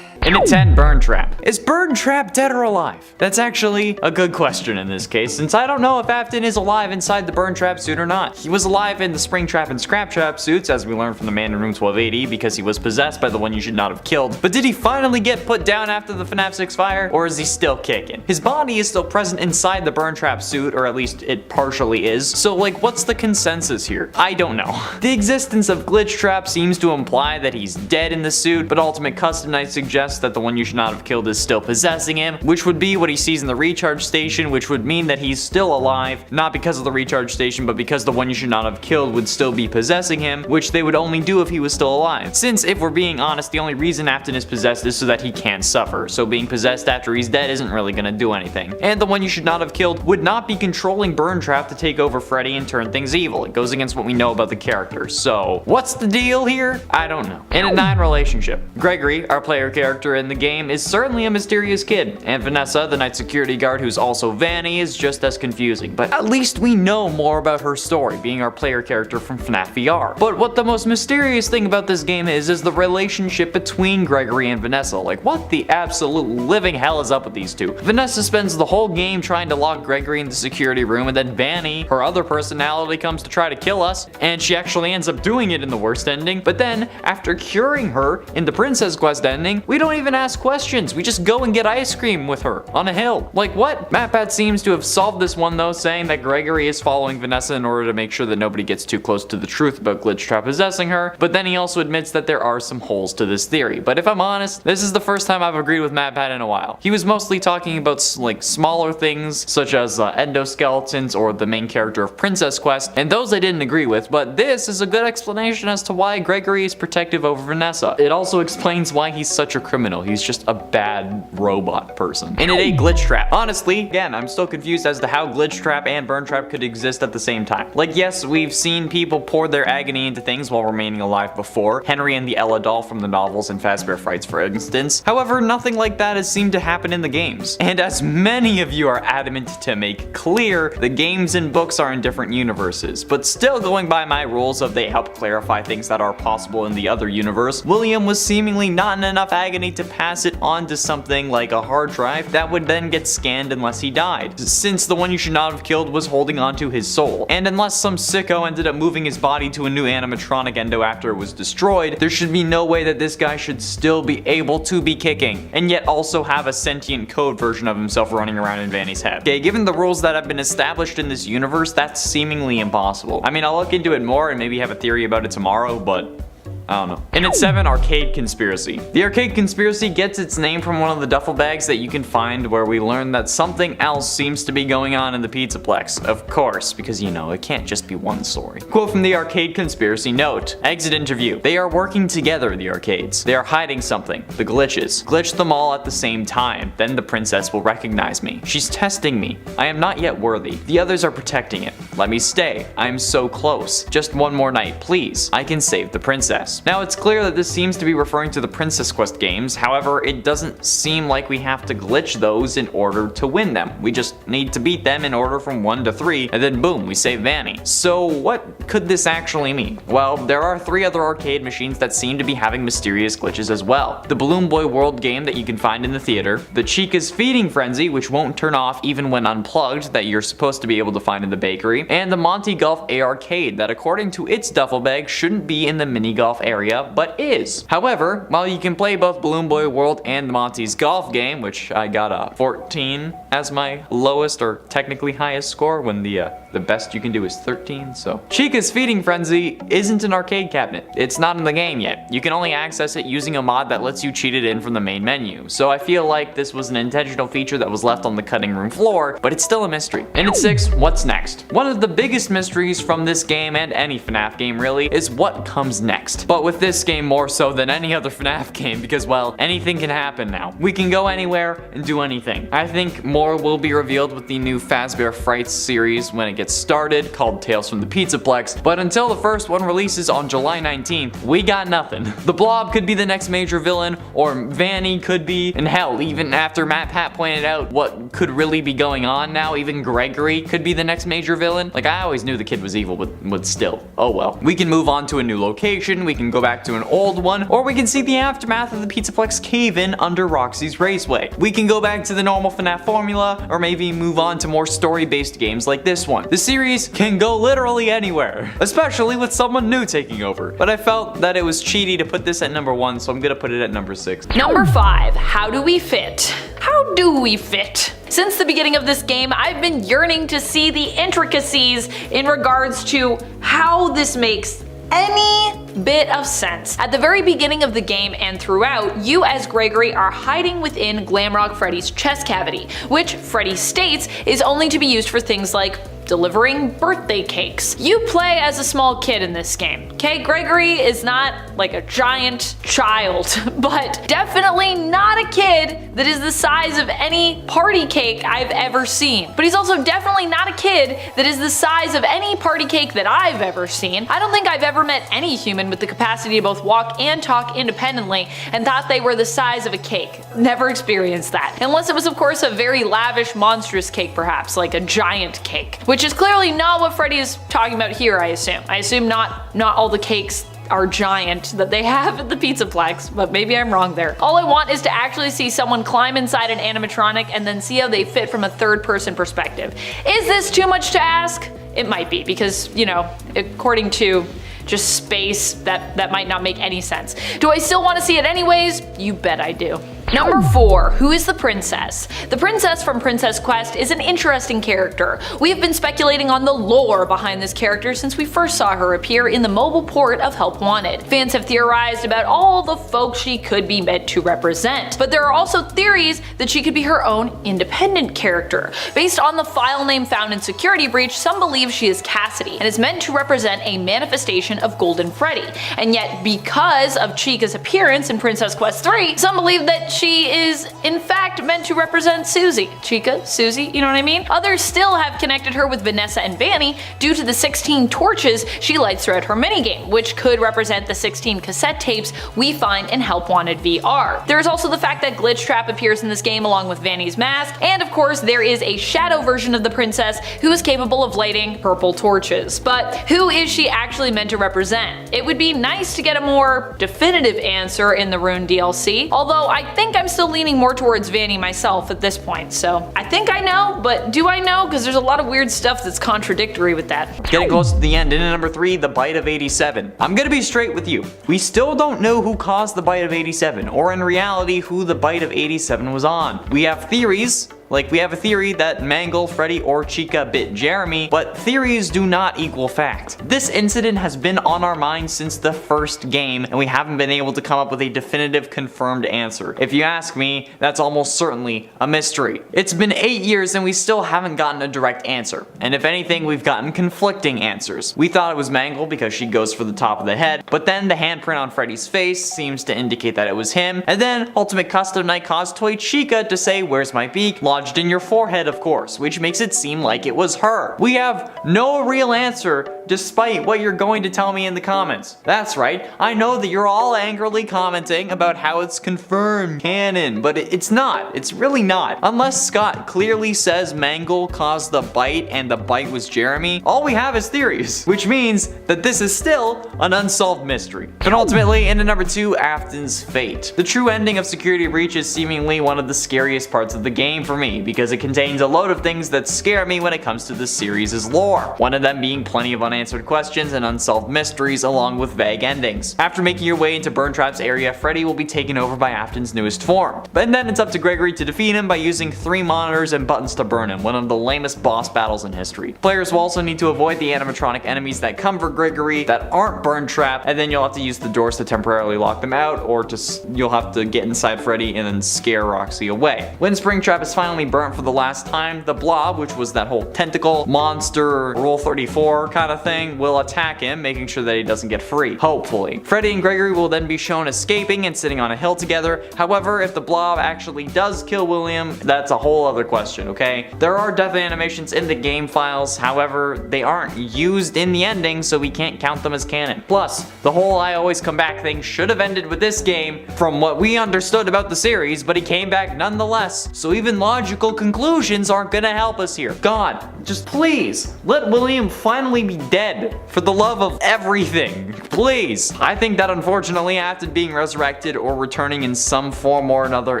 In a 10, Burn Trap. Is Burn Trap dead or alive? That's actually a good question in this case, since I don't know if Afton is alive inside the Burn Trap suit or not. He was alive in the Springtrap and Scrap Trap suits, as we learned from the man in room 1280, because he was possessed by the one you should not have killed. But did he finally get put down after the FNAF 6 fire, or is he still kicking? His body is still present inside the Burn Trap suit, or at least it partially is. So what's the consensus here? I don't know. The existence of Glitch Trap seems to imply that he's dead in the suit, but Ultimate Custom Night suggests that the one you should not have killed is still possessing him, which would be what he sees in the recharge station, which would mean that he's still alive, not because of the recharge station, but because the one you should not have killed would still be possessing him, which they would only do if he was still alive. Since, if we're being honest, the only reason Afton is possessed is so that he can't suffer, so being possessed after he's dead isn't really gonna do anything. And the one you should not have killed would not be controlling Burn Trap to take over Freddy and turn things evil. It goes against what we know about the character. So, what's the deal here? I don't know. In a 9, relationship. Gregory, our player character in the game, is certainly a mysterious kid, and Vanessa, the night security guard who's also Vanny, is just as confusing, but at least we know more about her story, being our player character from FNAF VR. But what the most mysterious thing about this game is the relationship between Gregory and Vanessa. What the absolute living hell is up with these two? Vanessa spends the whole game trying to lock Gregory in the security room, and then Vanny, her other personality, comes to try to kill us, and she actually ends up doing it in the worst ending. But then, after curing her in the Princess Quest ending, we don't even ask questions. We just go and get ice cream with her on a hill. What? MatPat seems to have solved this one though, saying that Gregory is following Vanessa in order to make sure that nobody gets too close to the truth about Glitch Trap possessing her, but then he also admits that there are some holes to this theory. But if I'm honest, this is the first time I've agreed with MatPat in a while. He was mostly talking about smaller things, such as endoskeletons or the main character of Princess Quest, and those I didn't agree with, but this is a good explanation as to why Gregory is protective over Vanessa. It also explains why he's such a criminal. He's just a bad robot person. In a Glitch Trap. Honestly, again, I'm still confused as to how Glitch Trap and Burn Trap could exist at the same time. Yes, we've seen people pour their agony into things while remaining alive before. Henry and the Ella doll from the novels and Fazbear Frights, for instance. However, nothing like that has seemed to happen in the games. And as many of you are adamant to make clear, the games and books are in different universes. But still going by my rules of they help clarify things that are possible in the other universe, William was seemingly not in enough agony need to pass it on to something like a hard drive that would then get scanned unless he died, since the one you should not have killed was holding onto his soul. And unless some sicko ended up moving his body to a new animatronic endo after it was destroyed, there should be no way that this guy should still be able to be kicking, and yet also have a sentient code version of himself running around in Vanny's head. Okay, given the rules that have been established in this universe, that's seemingly impossible. I mean, I'll look into it more and maybe have a theory about it tomorrow, but I don't know. And at 7, Arcade Conspiracy. The Arcade Conspiracy gets its name from one of the duffel bags that you can find where we learn that something else seems to be going on in the Pizzaplex. Of course, because you know, it can't just be one story. Quote from the Arcade Conspiracy: note, exit interview. They are working together, the arcades. They are hiding something. The glitches. Glitch them all at the same time. Then the princess will recognize me. She's testing me. I am not yet worthy. The others are protecting it. Let me stay. I am so close. Just one more night, please. I can save the princess. Now it's clear that this seems to be referring to the Princess Quest games, however it doesn't seem like we have to glitch those in order to win them. We just need to beat them in order from 1 to 3, and then boom, we save Vanny. So what could this actually mean? Well, there are 3 other arcade machines that seem to be having mysterious glitches as well. The Balloon Boy World game that you can find in the theater, the Chica's Feeding Frenzy, which won't turn off even when unplugged, that you're supposed to be able to find in the bakery, and the Monty Golf A Arcade that according to its duffel bag shouldn't be in the mini golf area, but is. However, while you can play both Balloon Boy World and the Monty's Golf game, which I got a 14 as my lowest or technically highest score when the best you can do is 13, so. Chica's Feeding Frenzy isn't an arcade cabinet. It's not in the game yet. You can only access it using a mod that lets you cheat it in from the main menu, so I feel like this was an intentional feature that was left on the cutting room floor, but it's still a mystery. And at 6, what's next? One of the biggest mysteries from this game and any FNAF game really is what comes next. But with this game more so than any other FNAF game because, well, anything can happen now. We can go anywhere and do anything. I think more will be revealed with the new Fazbear Frights series when it gets started, called Tales from the Pizzaplex, but until the first one releases on July 19th, we got nothing. The Blob could be the next major villain, or Vanny could be, and hell, even after Matt Pat pointed out what could really be going on now, even Gregory could be the next major villain. Like, I always knew the kid was evil, but still, oh well. We can move on to a new location, we can go back to an old one, or we can see the aftermath of the Pizzaplex cave-in under Roxy's Raceway. We can go back to the normal FNAF formula, or maybe move on to more story-based games like this one. The series can go literally anywhere, especially with someone new taking over. But I felt that it was cheaty to put this at number 1, so I'm gonna put it at number 6. Number 5, how do we fit? How do we fit? Since the beginning of this game, I've been yearning to see the intricacies in regards to how this makes any bit of sense. At the very beginning of the game and throughout, you as Gregory are hiding within Glamrock Freddy's chest cavity, which Freddy states is only to be used for things like delivering birthday cakes. You play as a small kid in this game, okay? Gregory is not like a giant child, but definitely not a kid that is the size of any party cake I've ever seen. But he's also definitely not a kid that is the size of any party cake that I've ever seen. I don't think I've ever met any human with the capacity to both walk and talk independently and thought they were the size of a cake. Never experienced that. Unless it was, of course, a very lavish, monstrous cake, perhaps, like a giant cake. Which is clearly not what Freddy is talking about here, I assume. I assume not all the cakes are giant that they have at the Pizzaplex, but maybe I'm wrong there. All I want is to actually see someone climb inside an animatronic and then see how they fit from a third-person perspective. Is this too much to ask? It might be, because, you know, according to just space, that might not make any sense. Do I still want to see it anyways? You bet I do. Number 4, who is the princess? The princess from Princess Quest is an interesting character. We have been speculating on the lore behind this character since we first saw her appear in the mobile port of Help Wanted. Fans have theorized about all the folks she could be meant to represent, but there are also theories that she could be her own independent character. Based on the file name found in Security Breach, some believe she is Cassidy and is meant to represent a manifestation of Golden Freddy. And yet, because of Chica's appearance in Princess Quest 3, some believe that she is in fact meant to represent Susie. Chica, Susie, you know what I mean? Others still have connected her with Vanessa and Vanny due to the 16 torches she lights throughout her minigame, which could represent the 16 cassette tapes we find in Help Wanted VR. There is also the fact that Glitchtrap appears in this game along with Vanny's mask, and of course there is a shadow version of the princess who is capable of lighting purple torches. But who is she actually meant to represent? It would be nice to get a more definitive answer in the Rune DLC, although I think I'm still leaning more towards Vanny myself at this point, so I think I know, but do I know? Because there's a lot of weird stuff that's contradictory with that. Getting close to the end, in at number 3, the bite of 87. I'm gonna be straight with you. We still don't know who caused the bite of 87, or in reality who the bite of 87 was on. We have theories. Like, we have a theory that Mangle, Freddy, or Chica bit Jeremy, but theories do not equal fact. This incident has been on our minds since the first game, and we haven't been able to come up with a definitive confirmed answer. If you ask me, that's almost certainly a mystery. It's been 8 years and we still haven't gotten a direct answer, and if anything, we've gotten conflicting answers. We thought it was Mangle because she goes for the top of the head, but then the handprint on Freddy's face seems to indicate that it was him, and then Ultimate Custom Night caused Toy Chica to say, "Where's my beak?" lodged in your forehead, of course, which makes it seem like it was her. We have no real answer despite what you're going to tell me in the comments. That's right, I know that you're all angrily commenting about how it's confirmed canon, but it's not. It's really not. Unless Scott clearly says Mangle caused the bite and the bite was Jeremy, all we have is theories, which means that this is still an unsolved mystery. But ultimately, into number 2, Afton's fate. The true ending of Security Breach is seemingly one of the scariest parts of the game for me, because it contains a load of things that scare me when it comes to the series' lore. One of them being plenty of unanswered questions and unsolved mysteries along with vague endings. After making your way into Burntrap's area, Freddy will be taken over by Afton's newest form. But then it's up to Gregory to defeat him by using 3 monitors and buttons to burn him, one of the lamest boss battles in history. Players will also need to avoid the animatronic enemies that come for Gregory that aren't Burntrap, and then you'll have to use the doors to temporarily lock them out, or you'll have to get inside Freddy and then scare Roxy away. When Springtrap is finally burnt for the last time, the Blob, which was that whole tentacle monster Rule 34 kind of thing, will attack him, making sure that he doesn't get free, hopefully. Freddy and Gregory will then be shown escaping and sitting on a hill together. However, if the Blob actually does kill William, that's a whole other question, okay? There are death animations in the game files, however, they aren't used in the ending, so we can't count them as canon. Plus, the whole I always come back thing should have ended with this game from what we understood about the series, but he came back nonetheless, so even logical conclusions aren't gonna help us here. God, just please, let William finally be dead, for the love of everything. Please. I think that unfortunately Afton being resurrected or returning in some form or another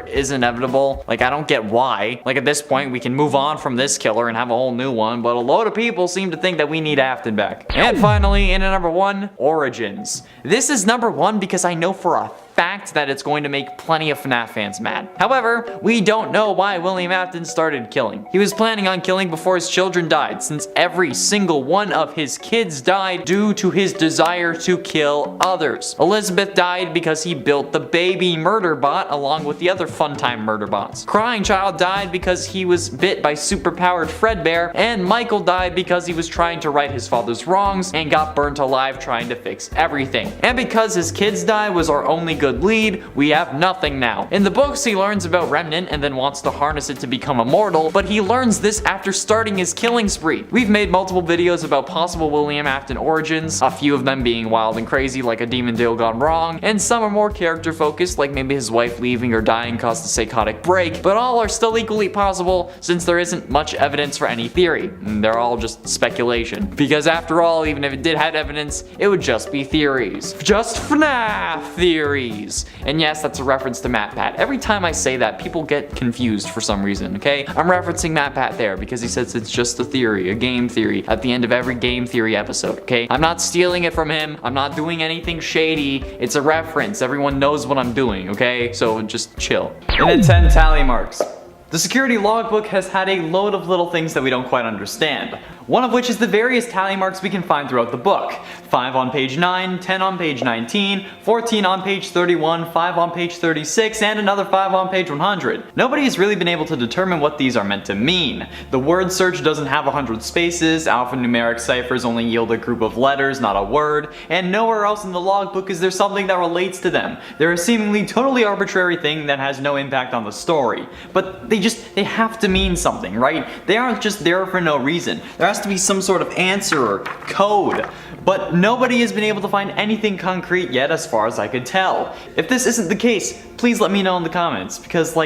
is inevitable. Like, I don't get why. Like, at this point we can move on from this killer and have a whole new one, but a load of people seem to think that we need Afton back. And finally, in at number 1, Origins. This is number 1 because I know for a fact that it's going to make plenty of FNAF fans mad. However, we don't know why William Afton started killing. He was planning on killing before his children died, since every single one of his kids died due to his desire to kill others. Elizabeth died because he built the baby murder bot along with the other Funtime murder bots. Crying Child died because he was bit by superpowered Fredbear, and Michael died because he was trying to right his father's wrongs and got burnt alive trying to fix everything. And because his kids died was our only good lead, we have nothing now. In the books, he learns about Remnant and then wants to harness it to become immortal, but he learns this after starting his killing spree. We've made multiple videos about possible William Afton origins, a few of them being wild and crazy like a demon deal gone wrong, and some are more character focused like maybe his wife leaving or dying caused a psychotic break, but all are still equally possible since there isn't much evidence for any theory. They're all just speculation. Because after all, even if it did have evidence, it would just be theories. Just FNAF theories. And yes, that's a reference to MatPat. Every time I say that, people get confused for some reason, okay? I'm referencing MatPat there because he says it's just a theory, a game theory, at the end of every game theory episode, okay? I'm not stealing it from him. I'm not doing anything shady. It's a reference. Everyone knows what I'm doing, okay? So just chill. And then 10 tally marks. The security logbook has had a load of little things that we don't quite understand. one of which is the various tally marks we can find throughout the book. 5 on page 9, 10 on page 19, 14 on page 31, 5 on page 36, and another 5 on page 100. Nobody has really been able to determine what these are meant to mean. The word search doesn't have 100 spaces, alphanumeric ciphers only yield a group of letters, not a word, and nowhere else in the logbook is there something that relates to them. They're a seemingly totally arbitrary thing that has no impact on the story. But they have to mean something, right? They aren't just there for no reason. There has to be some sort of answer or code. But nobody has been able to find anything concrete yet as far as I could tell. If this isn't the case, please let me know in the comments, because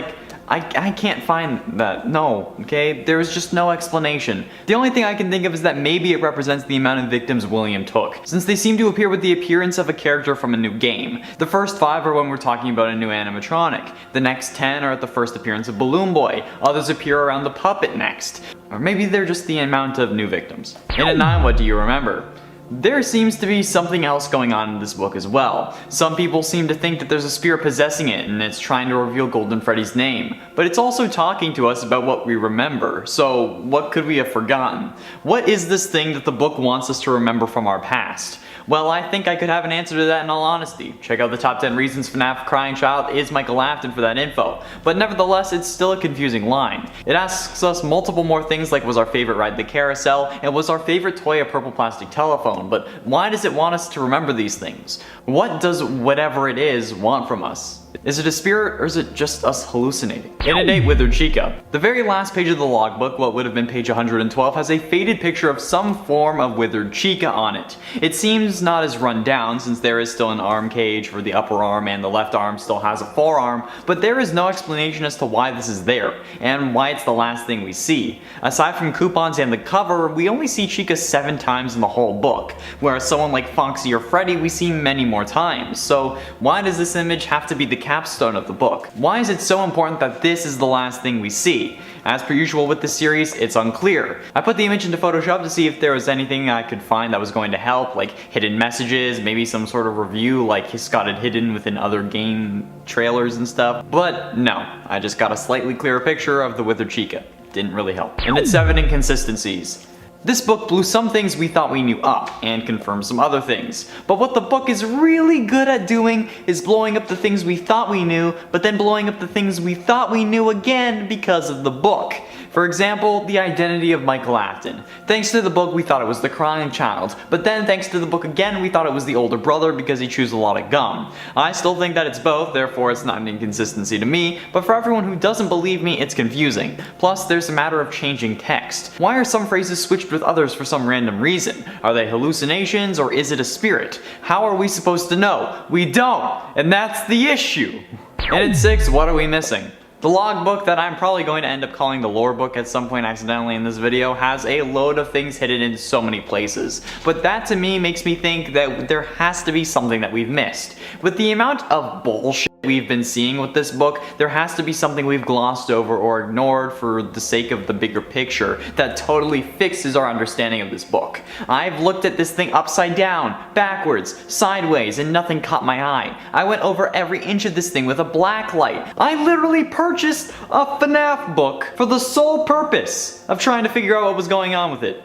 I can't find that. No, okay? There's just no explanation. The only thing I can think of is that maybe it represents the amount of victims William took, since they seem to appear with the appearance of a character from a new game. The first 5 are when we're talking about a new animatronic. The next 10 are at the first appearance of Balloon Boy. Others appear around the puppet next. Or maybe they're just the amount of new victims. And at 9, what do you remember? There seems to be something else going on in this book as well. Some people seem to think that there's a spirit possessing it and it's trying to reveal Golden Freddy's name. But it's also talking to us about what we remember. So what could we have forgotten? What is this thing that the book wants us to remember from our past? Well, I think I could have an answer to that in all honesty. Check out the top 10 reasons FNAF Crying Child is Michael Afton for that info. But nevertheless, it's still a confusing line. It asks us multiple more things like was our favorite ride the carousel, and was our favorite toy a purple plastic telephone, but why does it want us to remember these things? What does whatever it is want from us? Is it a spirit, or is it just us hallucinating? In a date with Chica. The very last page of the logbook, what would have been page 112, has a faded picture of some form of withered Chica on it. It seems not as run down, since there is still an arm cage for the upper arm and the left arm still has a forearm, but there is no explanation as to why this is there, and why it's the last thing we see. Aside from coupons and the cover, we only see Chica 7 times in the whole book, whereas someone like Foxy or Freddy we see many more times. So why does this image have to be the capstone of the book? Why is it so important that this is the last thing we see? As per usual with this series, it's unclear. I put the image into Photoshop to see if there was anything I could find that was going to help, like hidden messages, maybe some sort of review like he's got it hidden within other game trailers and stuff, but no, I just got a slightly clearer picture of the withered Chica. Didn't really help. And it's 7 inconsistencies. This book blew some things we thought we knew up, and confirmed some other things. But what the book is really good at doing is blowing up the things we thought we knew, but then blowing up the things we thought we knew again because of the book. For example, the identity of Michael Afton. Thanks to the book we thought it was the crying child, but then thanks to the book again we thought it was the older brother because he chews a lot of gum. I still think that it's both, therefore it's not an inconsistency to me, but for everyone who doesn't believe me, it's confusing. Plus, there's a matter of changing text. Why are some phrases switched with others for some random reason? Are they hallucinations or is it a spirit? How are we supposed to know? We don't, and that's the issue. And at 6, what are we missing? The logbook that I'm probably going to end up calling the lore book at some point accidentally in this video has a load of things hidden in so many places. But that to me makes me think that there has to be something that we've missed. With the amount of bullshit we've been seeing with this book, there has to be something we've glossed over or ignored for the sake of the bigger picture that totally fixes our understanding of this book. I've looked at this thing upside down, backwards, sideways, and nothing caught my eye. I went over every inch of this thing with a black light. I literally purchased a FNAF book for the sole purpose of trying to figure out what was going on with it.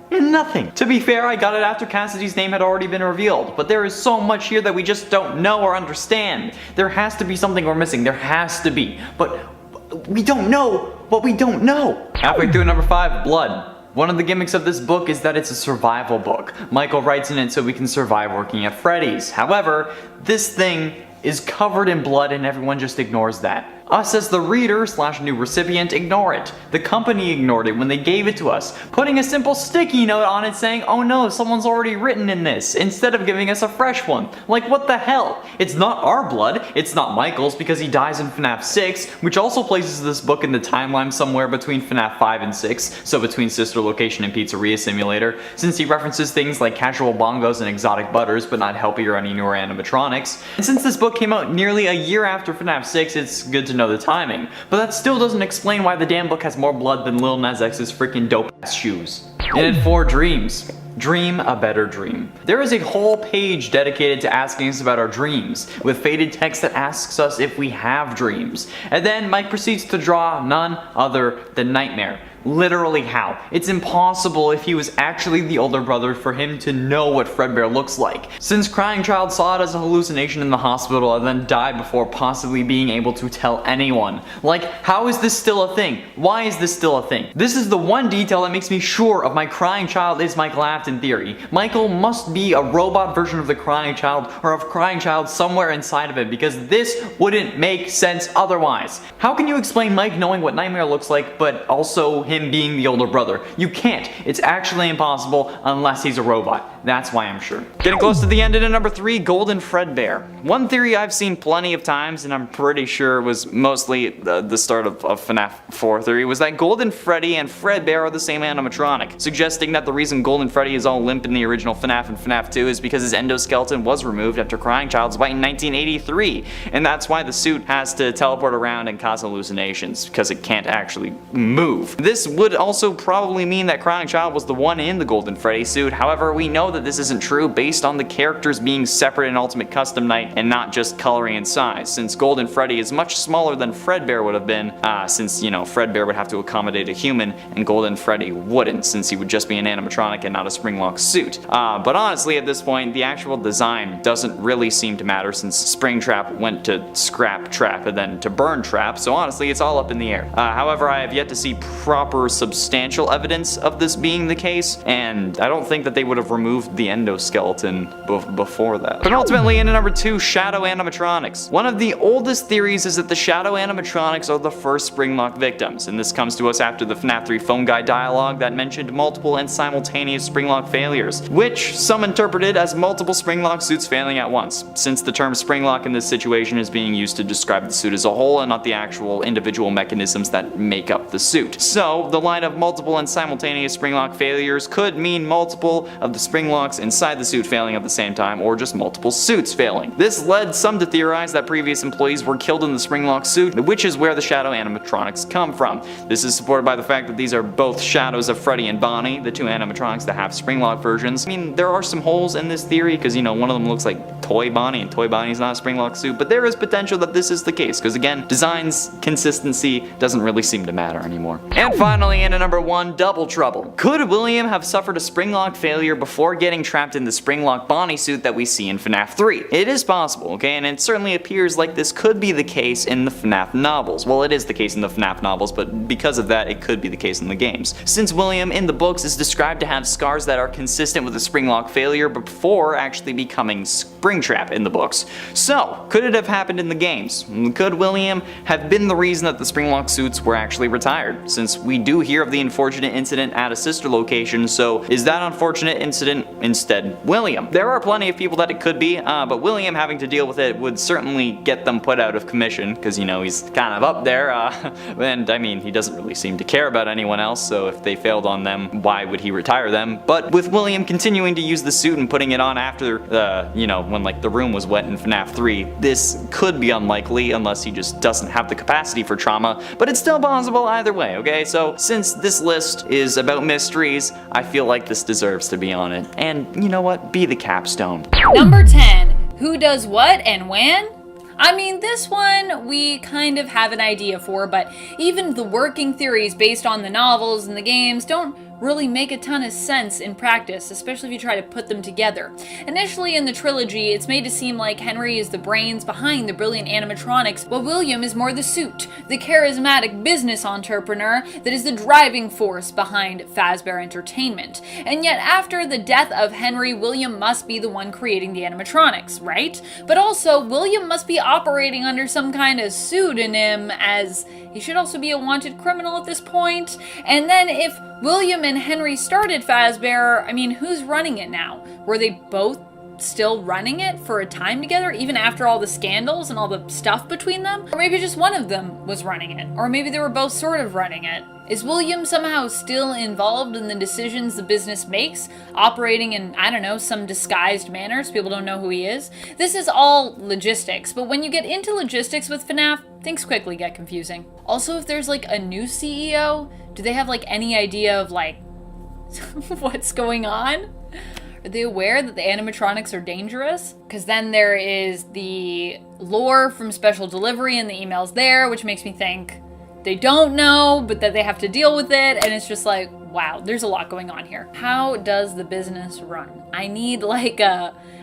And nothing. To be fair, I got it after Cassidy's name had already been revealed, but there is so much here that we just don't know or understand. There has to be something we're missing. There has to be. But we don't know what we don't know. Halfway through number 5, blood. One of the gimmicks of this book is that it's a survival book. Michael writes in it so we can survive working at Freddy's. However, this thing is covered in blood and everyone just ignores that. Us as the reader / new recipient ignore it. The company ignored it when they gave it to us, putting a simple sticky note on it saying, oh no, someone's already written in this, instead of giving us a fresh one. Like what the hell? It's not our blood, it's not Michael's because he dies in FNAF 6, which also places this book in the timeline somewhere between FNAF 5 and 6, so between Sister Location and Pizzeria Simulator, since he references things like casual bongos and exotic butters, but not Helpy or any newer animatronics. And since this book came out nearly a year after FNAF 6, it's good to know the timing, but that still doesn't explain why the damn book has more blood than Lil Nas X's freaking dope ass shoes. And at 4, dreams. Dream a better dream. There is a whole page dedicated to asking us about our dreams, with faded text that asks us if we have dreams. And then Mike proceeds to draw none other than Nightmare. Literally how? It's impossible if he was actually the older brother for him to know what Fredbear looks like. Since Crying Child saw it as a hallucination in the hospital and then died before possibly being able to tell anyone. Like, how is this still a thing? Why is this still a thing? This is the one detail that makes me sure of my Crying Child is Michael Afton theory. Michael must be a robot version of the Crying Child, or of Crying Child somewhere inside of it, because this wouldn't make sense otherwise. How can you explain Mike knowing what Nightmare looks like, but also him being the older brother? You can't. It's actually impossible unless he's a robot. That's why I'm sure. Getting close to the end in number 3, Golden Fredbear. One theory I've seen plenty of times, and I'm pretty sure was mostly the start of FNAF 4 theory, was that Golden Freddy and Fredbear are the same animatronic, suggesting that the reason Golden Freddy is all limp in the original FNAF and FNAF 2 is because his endoskeleton was removed after Crying Child's bite in 1983, and that's why the suit has to teleport around and cause hallucinations, because it can't actually move. This would also probably mean that Crying Child was the one in the Golden Freddy suit. However, we know that this isn't true based on the characters being separate in Ultimate Custom Night and not just coloring and size, since Golden Freddy is much smaller than Fredbear would have been, since, you know, Fredbear would have to accommodate a human and Golden Freddy wouldn't, since he would just be an animatronic and not a spring-lock suit. But honestly, at this point, the actual design doesn't really seem to matter, since Springtrap went to Scrap Trap and then to Burn Trap, so honestly, it's all up in the air. However, I have yet to see proper substantial evidence of this being the case, and I don't think that they would have removed the endoskeleton before that. But ultimately, in number 2, Shadow Animatronics. One of the oldest theories is that the Shadow Animatronics are the first Springlock victims, and this comes to us after the FNAF 3 phone guide dialogue that mentioned multiple and simultaneous Springlock failures, which some interpreted as multiple Springlock suits failing at once, since the term Springlock in this situation is being used to describe the suit as a whole and not the actual individual mechanisms that make up the suit. So, the line of multiple and simultaneous Springlock failures could mean multiple of the Springlocks inside the suit failing at the same time, or just multiple suits failing. This led some to theorize that previous employees were killed in the Springlock suit, which is where the Shadow Animatronics come from. This is supported by the fact that these are both shadows of Freddy and Bonnie, the two animatronics that have Springlock versions. I mean, there are some holes in this theory, because, you know, one of them looks like Toy Bonnie, and Toy Bonnie's not a Springlock suit, but there is potential that this is the case, because again, design's consistency doesn't really seem to matter anymore. And finally, in number 1, Double Trouble. Could William have suffered a Springlock failure before getting trapped in the Springlock Bonnie suit that we see in FNAF 3? It is possible, okay, and it certainly appears like this could be the case in the FNAF novels. Well, it is the case in the FNAF novels, but because of that, it could be the case in the games. Since William in the books is described to have scars that are consistent with a Springlock failure before actually becoming Springtrap in the books. So, could it have happened in the games? Could William have been the reason that the Springlock suits were actually retired? Since we do hear of the unfortunate incident at a sister location, so is that unfortunate incident instead William? There are plenty of people that it could be, but William having to deal with it would certainly get them put out of commission, because, you know, he's kind of up there, and I mean, he doesn't really seem to care about anyone else, so if they failed on them, why would he retire them? But with William continuing to use the suit and putting it on after, you know, when like the room was wet in FNAF 3, this could be unlikely unless he just doesn't have the capacity for trauma, but it's still possible either way, okay? So since this list is about mysteries, I feel like this deserves to be on it. And you know what? Be the capstone. Number 10. Who does what and when? I mean, this one we kind of have an idea for, but even the working theories based on the novels and the games don't really make a ton of sense in practice, especially if you try to put them together. Initially in the trilogy, it's made to seem like Henry is the brains behind the brilliant animatronics, while William is more the suit, the charismatic business entrepreneur that is the driving force behind Fazbear Entertainment. And yet after the death of Henry, William must be the one creating the animatronics, right? But also, William must be operating under some kind of pseudonym, as he should also be a wanted criminal at this point. And then if William and Henry started Fazbear, I mean, who's running it now? Were they both still running it for a time together, even after all the scandals and all the stuff between them? Or maybe just one of them was running it. Or maybe they were both sort of running it. Is William somehow still involved in the decisions the business makes, operating in, I don't know, some disguised manner so people don't know who he is? This is all logistics, but when you get into logistics with FNAF, things quickly get confusing. Also, if there's like a new CEO, do they have like any idea of like what's going on? Are they aware that the animatronics are dangerous? Because then there is the lore from Special Delivery and the emails there, which makes me think they don't know, but that they have to deal with it, and it's just like, wow, there's a lot going on here. How does the business run? I need like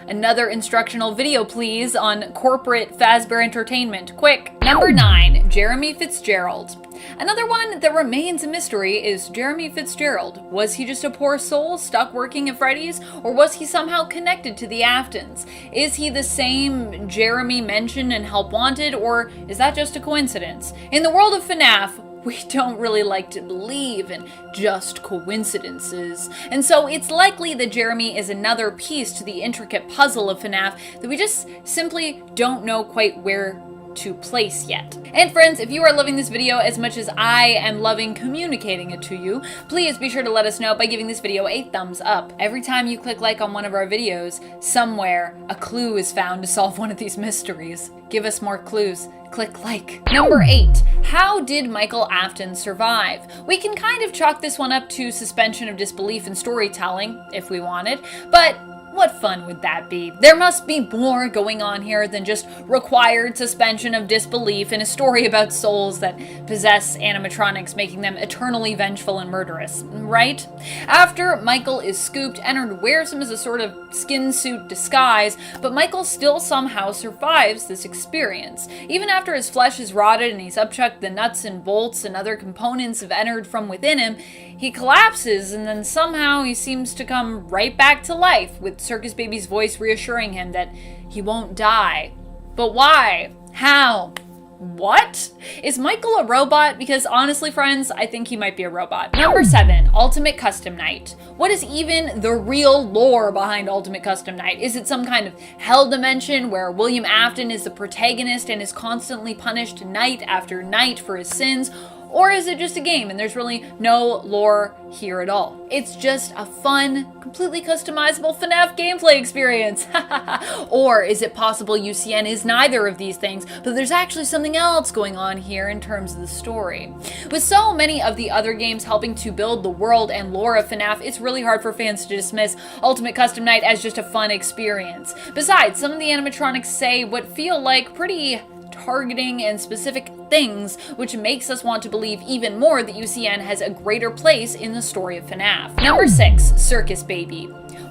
another instructional video, please, on corporate Fazbear Entertainment. Quick. Number 9, Jeremy Fitzgerald. Another one that remains a mystery is Jeremy Fitzgerald. Was he just a poor soul stuck working at Freddy's, or was he somehow connected to the Aftons? Is he the same Jeremy mentioned in Help Wanted, or is that just a coincidence? In the world of FNAF, we don't really like to believe in just coincidences. And so it's likely that Jeremy is another piece to the intricate puzzle of FNAF that we just simply don't know quite where to place yet. And friends, if you are loving this video as much as I am loving communicating it to you, please be sure to let us know by giving this video a thumbs up. Every time you click like on one of our videos, somewhere a clue is found to solve one of these mysteries. Give us more clues. Click like. Number 8, how did Michael Afton survive? We can kind of chalk this one up to suspension of disbelief in storytelling, if we wanted, but what fun would that be? There must be more going on here than just required suspension of disbelief in a story about souls that possess animatronics, making them eternally vengeful and murderous, right? After Michael is scooped, Ennard wears him as a sort of skin suit disguise, but Michael still somehow survives this experience. Even after his flesh is rotted and he's upchucked the nuts and bolts and other components of Ennard from within him, he collapses and then somehow he seems to come right back to life, with Circus Baby's voice reassuring him that he won't die. But why? How? What? Is Michael a robot? Because honestly, friends, I think he might be a robot. Number 7, Ultimate Custom Night. What is even the real lore behind Ultimate Custom Night? Is it some kind of hell dimension where William Afton is the protagonist and is constantly punished night after night for his sins? Or is it just a game and there's really no lore here at all? It's just a fun, completely customizable FNAF gameplay experience. Or is it possible UCN is neither of these things, but there's actually something else going on here in terms of the story? With so many of the other games helping to build the world and lore of FNAF, it's really hard for fans to dismiss Ultimate Custom Night as just a fun experience. Besides, some of the animatronics say what feel like pretty targeting and specific things, which makes us want to believe even more that UCN has a greater place in the story of FNAF. Number 6, Circus Baby.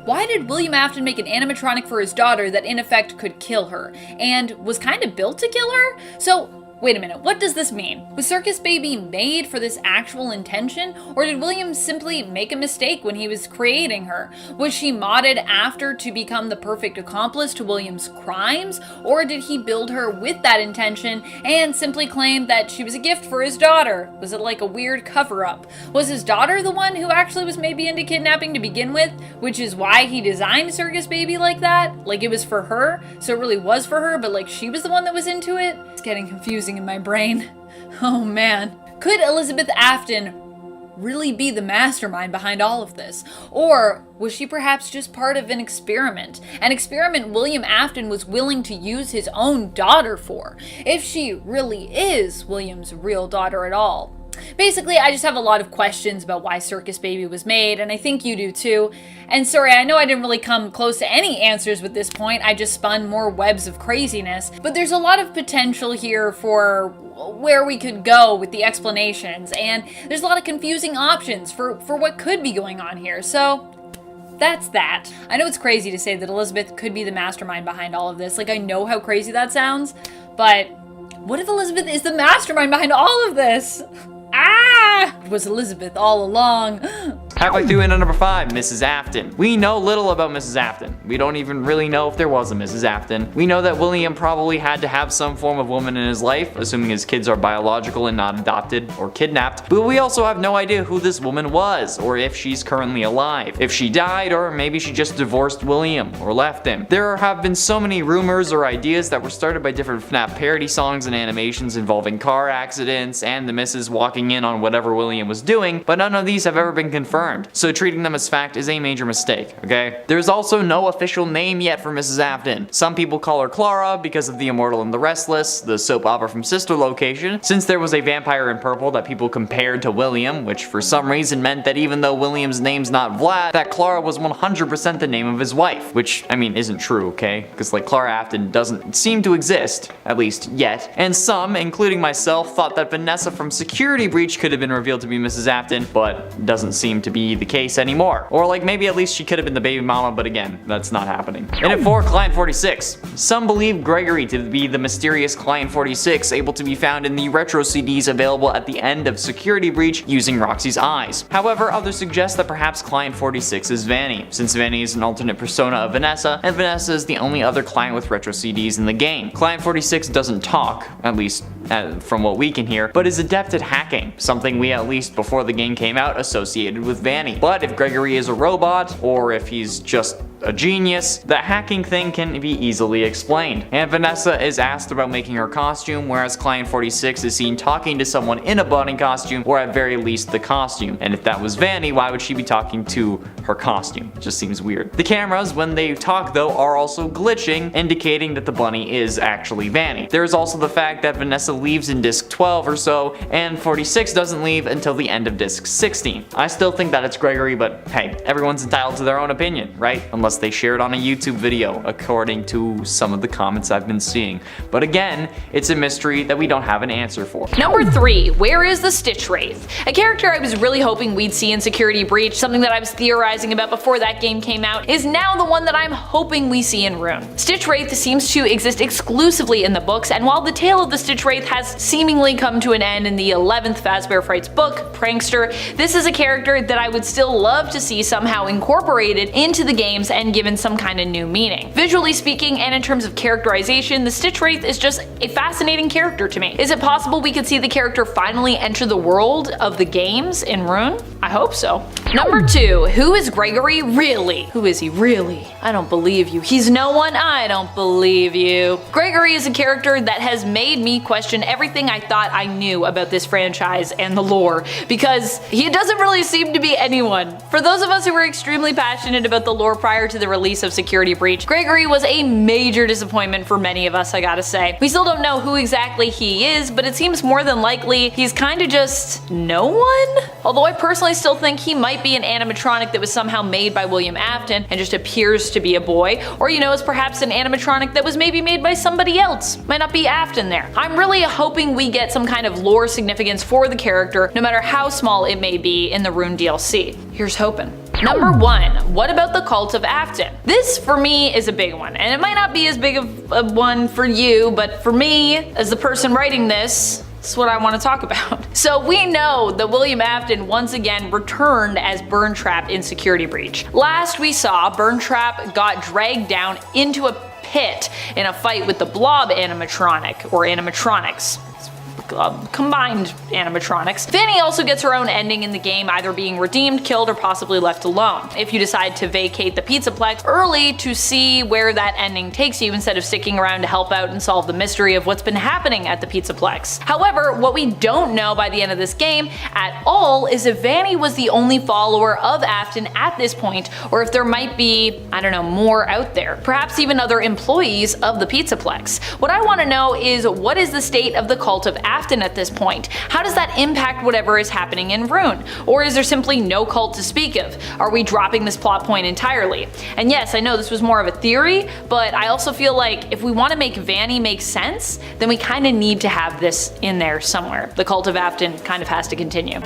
Why did William Afton make an animatronic for his daughter that in effect could kill her, and was kind of built to kill her? So, wait a minute, what does this mean? Was Circus Baby made for this actual intention, or did William simply make a mistake when he was creating her? Was she modded after to become the perfect accomplice to William's crimes, or did he build her with that intention and simply claim that she was a gift for his daughter? Was it like a weird cover-up? Was his daughter the one who actually was maybe into kidnapping to begin with, which is why he designed Circus Baby like that? Like it was for her, so it really was for her, but like she was the one that was into it? It's getting confusing in my brain. Oh man. Could Elizabeth Afton really be the mastermind behind all of this? Or was she perhaps just part of an experiment? An experiment William Afton was willing to use his own daughter for, if she really is William's real daughter at all. Basically, I just have a lot of questions about why Circus Baby was made, and I think you do too. And sorry, I know I didn't really come close to any answers with this point, I just spun more webs of craziness, but there's a lot of potential here for where we could go with the explanations, and there's a lot of confusing options for what could be going on here, so that's that. I know it's crazy to say that Elizabeth could be the mastermind behind all of this, like I know how crazy that sounds, but what if Elizabeth is the mastermind behind all of this? Ah! It was Elizabeth all along. Halfway through into number 5, Mrs. Afton. We know little about Mrs. Afton. We don't even really know if there was a Mrs. Afton. We know that William probably had to have some form of woman in his life, assuming his kids are biological and not adopted or kidnapped. But we also have no idea who this woman was, or if she's currently alive. If she died, or maybe she just divorced William, or left him. There have been so many rumors or ideas that were started by different FNAF parody songs and animations involving car accidents and the missus walking in on whatever William was doing, but none of these have ever been confirmed. confirmed, so treating them as fact is a major mistake, okay? There's also no official name yet for Mrs. Afton. Some people call her Clara because of The Immortal and the Restless, the soap opera from Sister Location, since there was a vampire in purple that people compared to William, which for some reason meant that even though William's name's not Vlad, that Clara was 100% the name of his wife, which, I mean, isn't true, okay? Because like Clara Afton doesn't seem to exist, at least yet. And some, including myself, thought that Vanessa from Security Breach could have been revealed to be Mrs. Afton, but doesn't seem to be the case anymore. Or like maybe at least she could have been the baby mama, but again, that's not happening. And at 4, Client 46. Some believe Gregory to be the mysterious Client 46, able to be found in the retro CDs available at the end of Security Breach using Roxy's eyes. However, others suggest that perhaps Client 46 is Vanny, since Vanny is an alternate persona of Vanessa, and Vanessa is the only other client with retro CDs in the game. Client 46 doesn't talk, at least from what we can hear, but is adept at hacking, something we at least before the game came out associated with Vanny. But if Gregory is a robot, or if he's just a genius, the hacking thing can be easily explained. And Vanessa is asked about making her costume, whereas Client 46 is seen talking to someone in a bunny costume, or at very least the costume. And if that was Vanny, why would she be talking to her costume? It just seems weird. The cameras, when they talk though, are also glitching, indicating that the bunny is actually Vanny. There is also the fact that Vanessa leaves in disc 12 or so, and 46 doesn't leave until the end of disc 16. I still think that it's Gregory, but hey, everyone's entitled to their own opinion, right? Unless they share it on a YouTube video, according to some of the comments I've been seeing. But again, it's a mystery that we don't have an answer for. Number 3, where is the Stitch Wraith? A character I was really hoping we'd see in Security Breach, something that I was theorizing about before that game came out, is now the one that I'm hoping we see in Rune. Stitch Wraith seems to exist exclusively in the books, and while the tale of the Stitch Wraith has seemingly come to an end in the 11th Fazbear Frights book, Prankster, this is a character that I would still love to see somehow incorporated into the games and given some kind of new meaning. Visually speaking, and in terms of characterization, the Stitch Wraith is just a fascinating character to me. Is it possible we could see the character finally enter the world of the games in Rune? I hope so. Number 2, who is Gregory really? Who is he really? I don't believe you. He's no one. I don't believe you. Gregory is a character that has made me question everything I thought I knew about this franchise and the lore, because he doesn't really seem to be anyone. For those of us who were extremely passionate about the lore prior to the release of Security Breach, Gregory was a major disappointment for many of us, I gotta say. We still don't know who exactly he is, but it seems more than likely he's kinda just no one? Although I personally still think he might be an animatronic that was somehow made by William Afton and just appears to be a boy, or is perhaps an animatronic that was maybe made by somebody else. Might not be Afton there. I'm really hoping we get some kind of lore significance for the character, no matter how small it may be in the Rune DLC. Here's hoping. Number 1, what about the Cult of Afton? This, for me, is a big one, and it might not be as big of a one for you, but for me, as the person writing this, is what I want to talk about. So we know that William Afton once again returned as Burntrap in Security Breach. Last we saw, Burntrap got dragged down into a pit in a fight with the Blob animatronic, or animatronics. Combined animatronics. Vanny also gets her own ending in the game, either being redeemed, killed, or possibly left alone. If you decide to vacate the Pizzaplex early to see where that ending takes you instead of sticking around to help out and solve the mystery of what's been happening at the Pizzaplex. However, what we don't know by the end of this game at all is if Vanny was the only follower of Afton at this point, or if there might be, I don't know, more out there. Perhaps even other employees of the Pizzaplex. What I want to know is, what is the state of the Cult of Afton at this point? How does that impact whatever is happening in Rune? Or is there simply no cult to speak of? Are we dropping this plot point entirely? And yes, I know this was more of a theory, but I also feel like if we want to make Vanny make sense, then we kind of need to have this in there somewhere. The Cult of Afton kind of has to continue.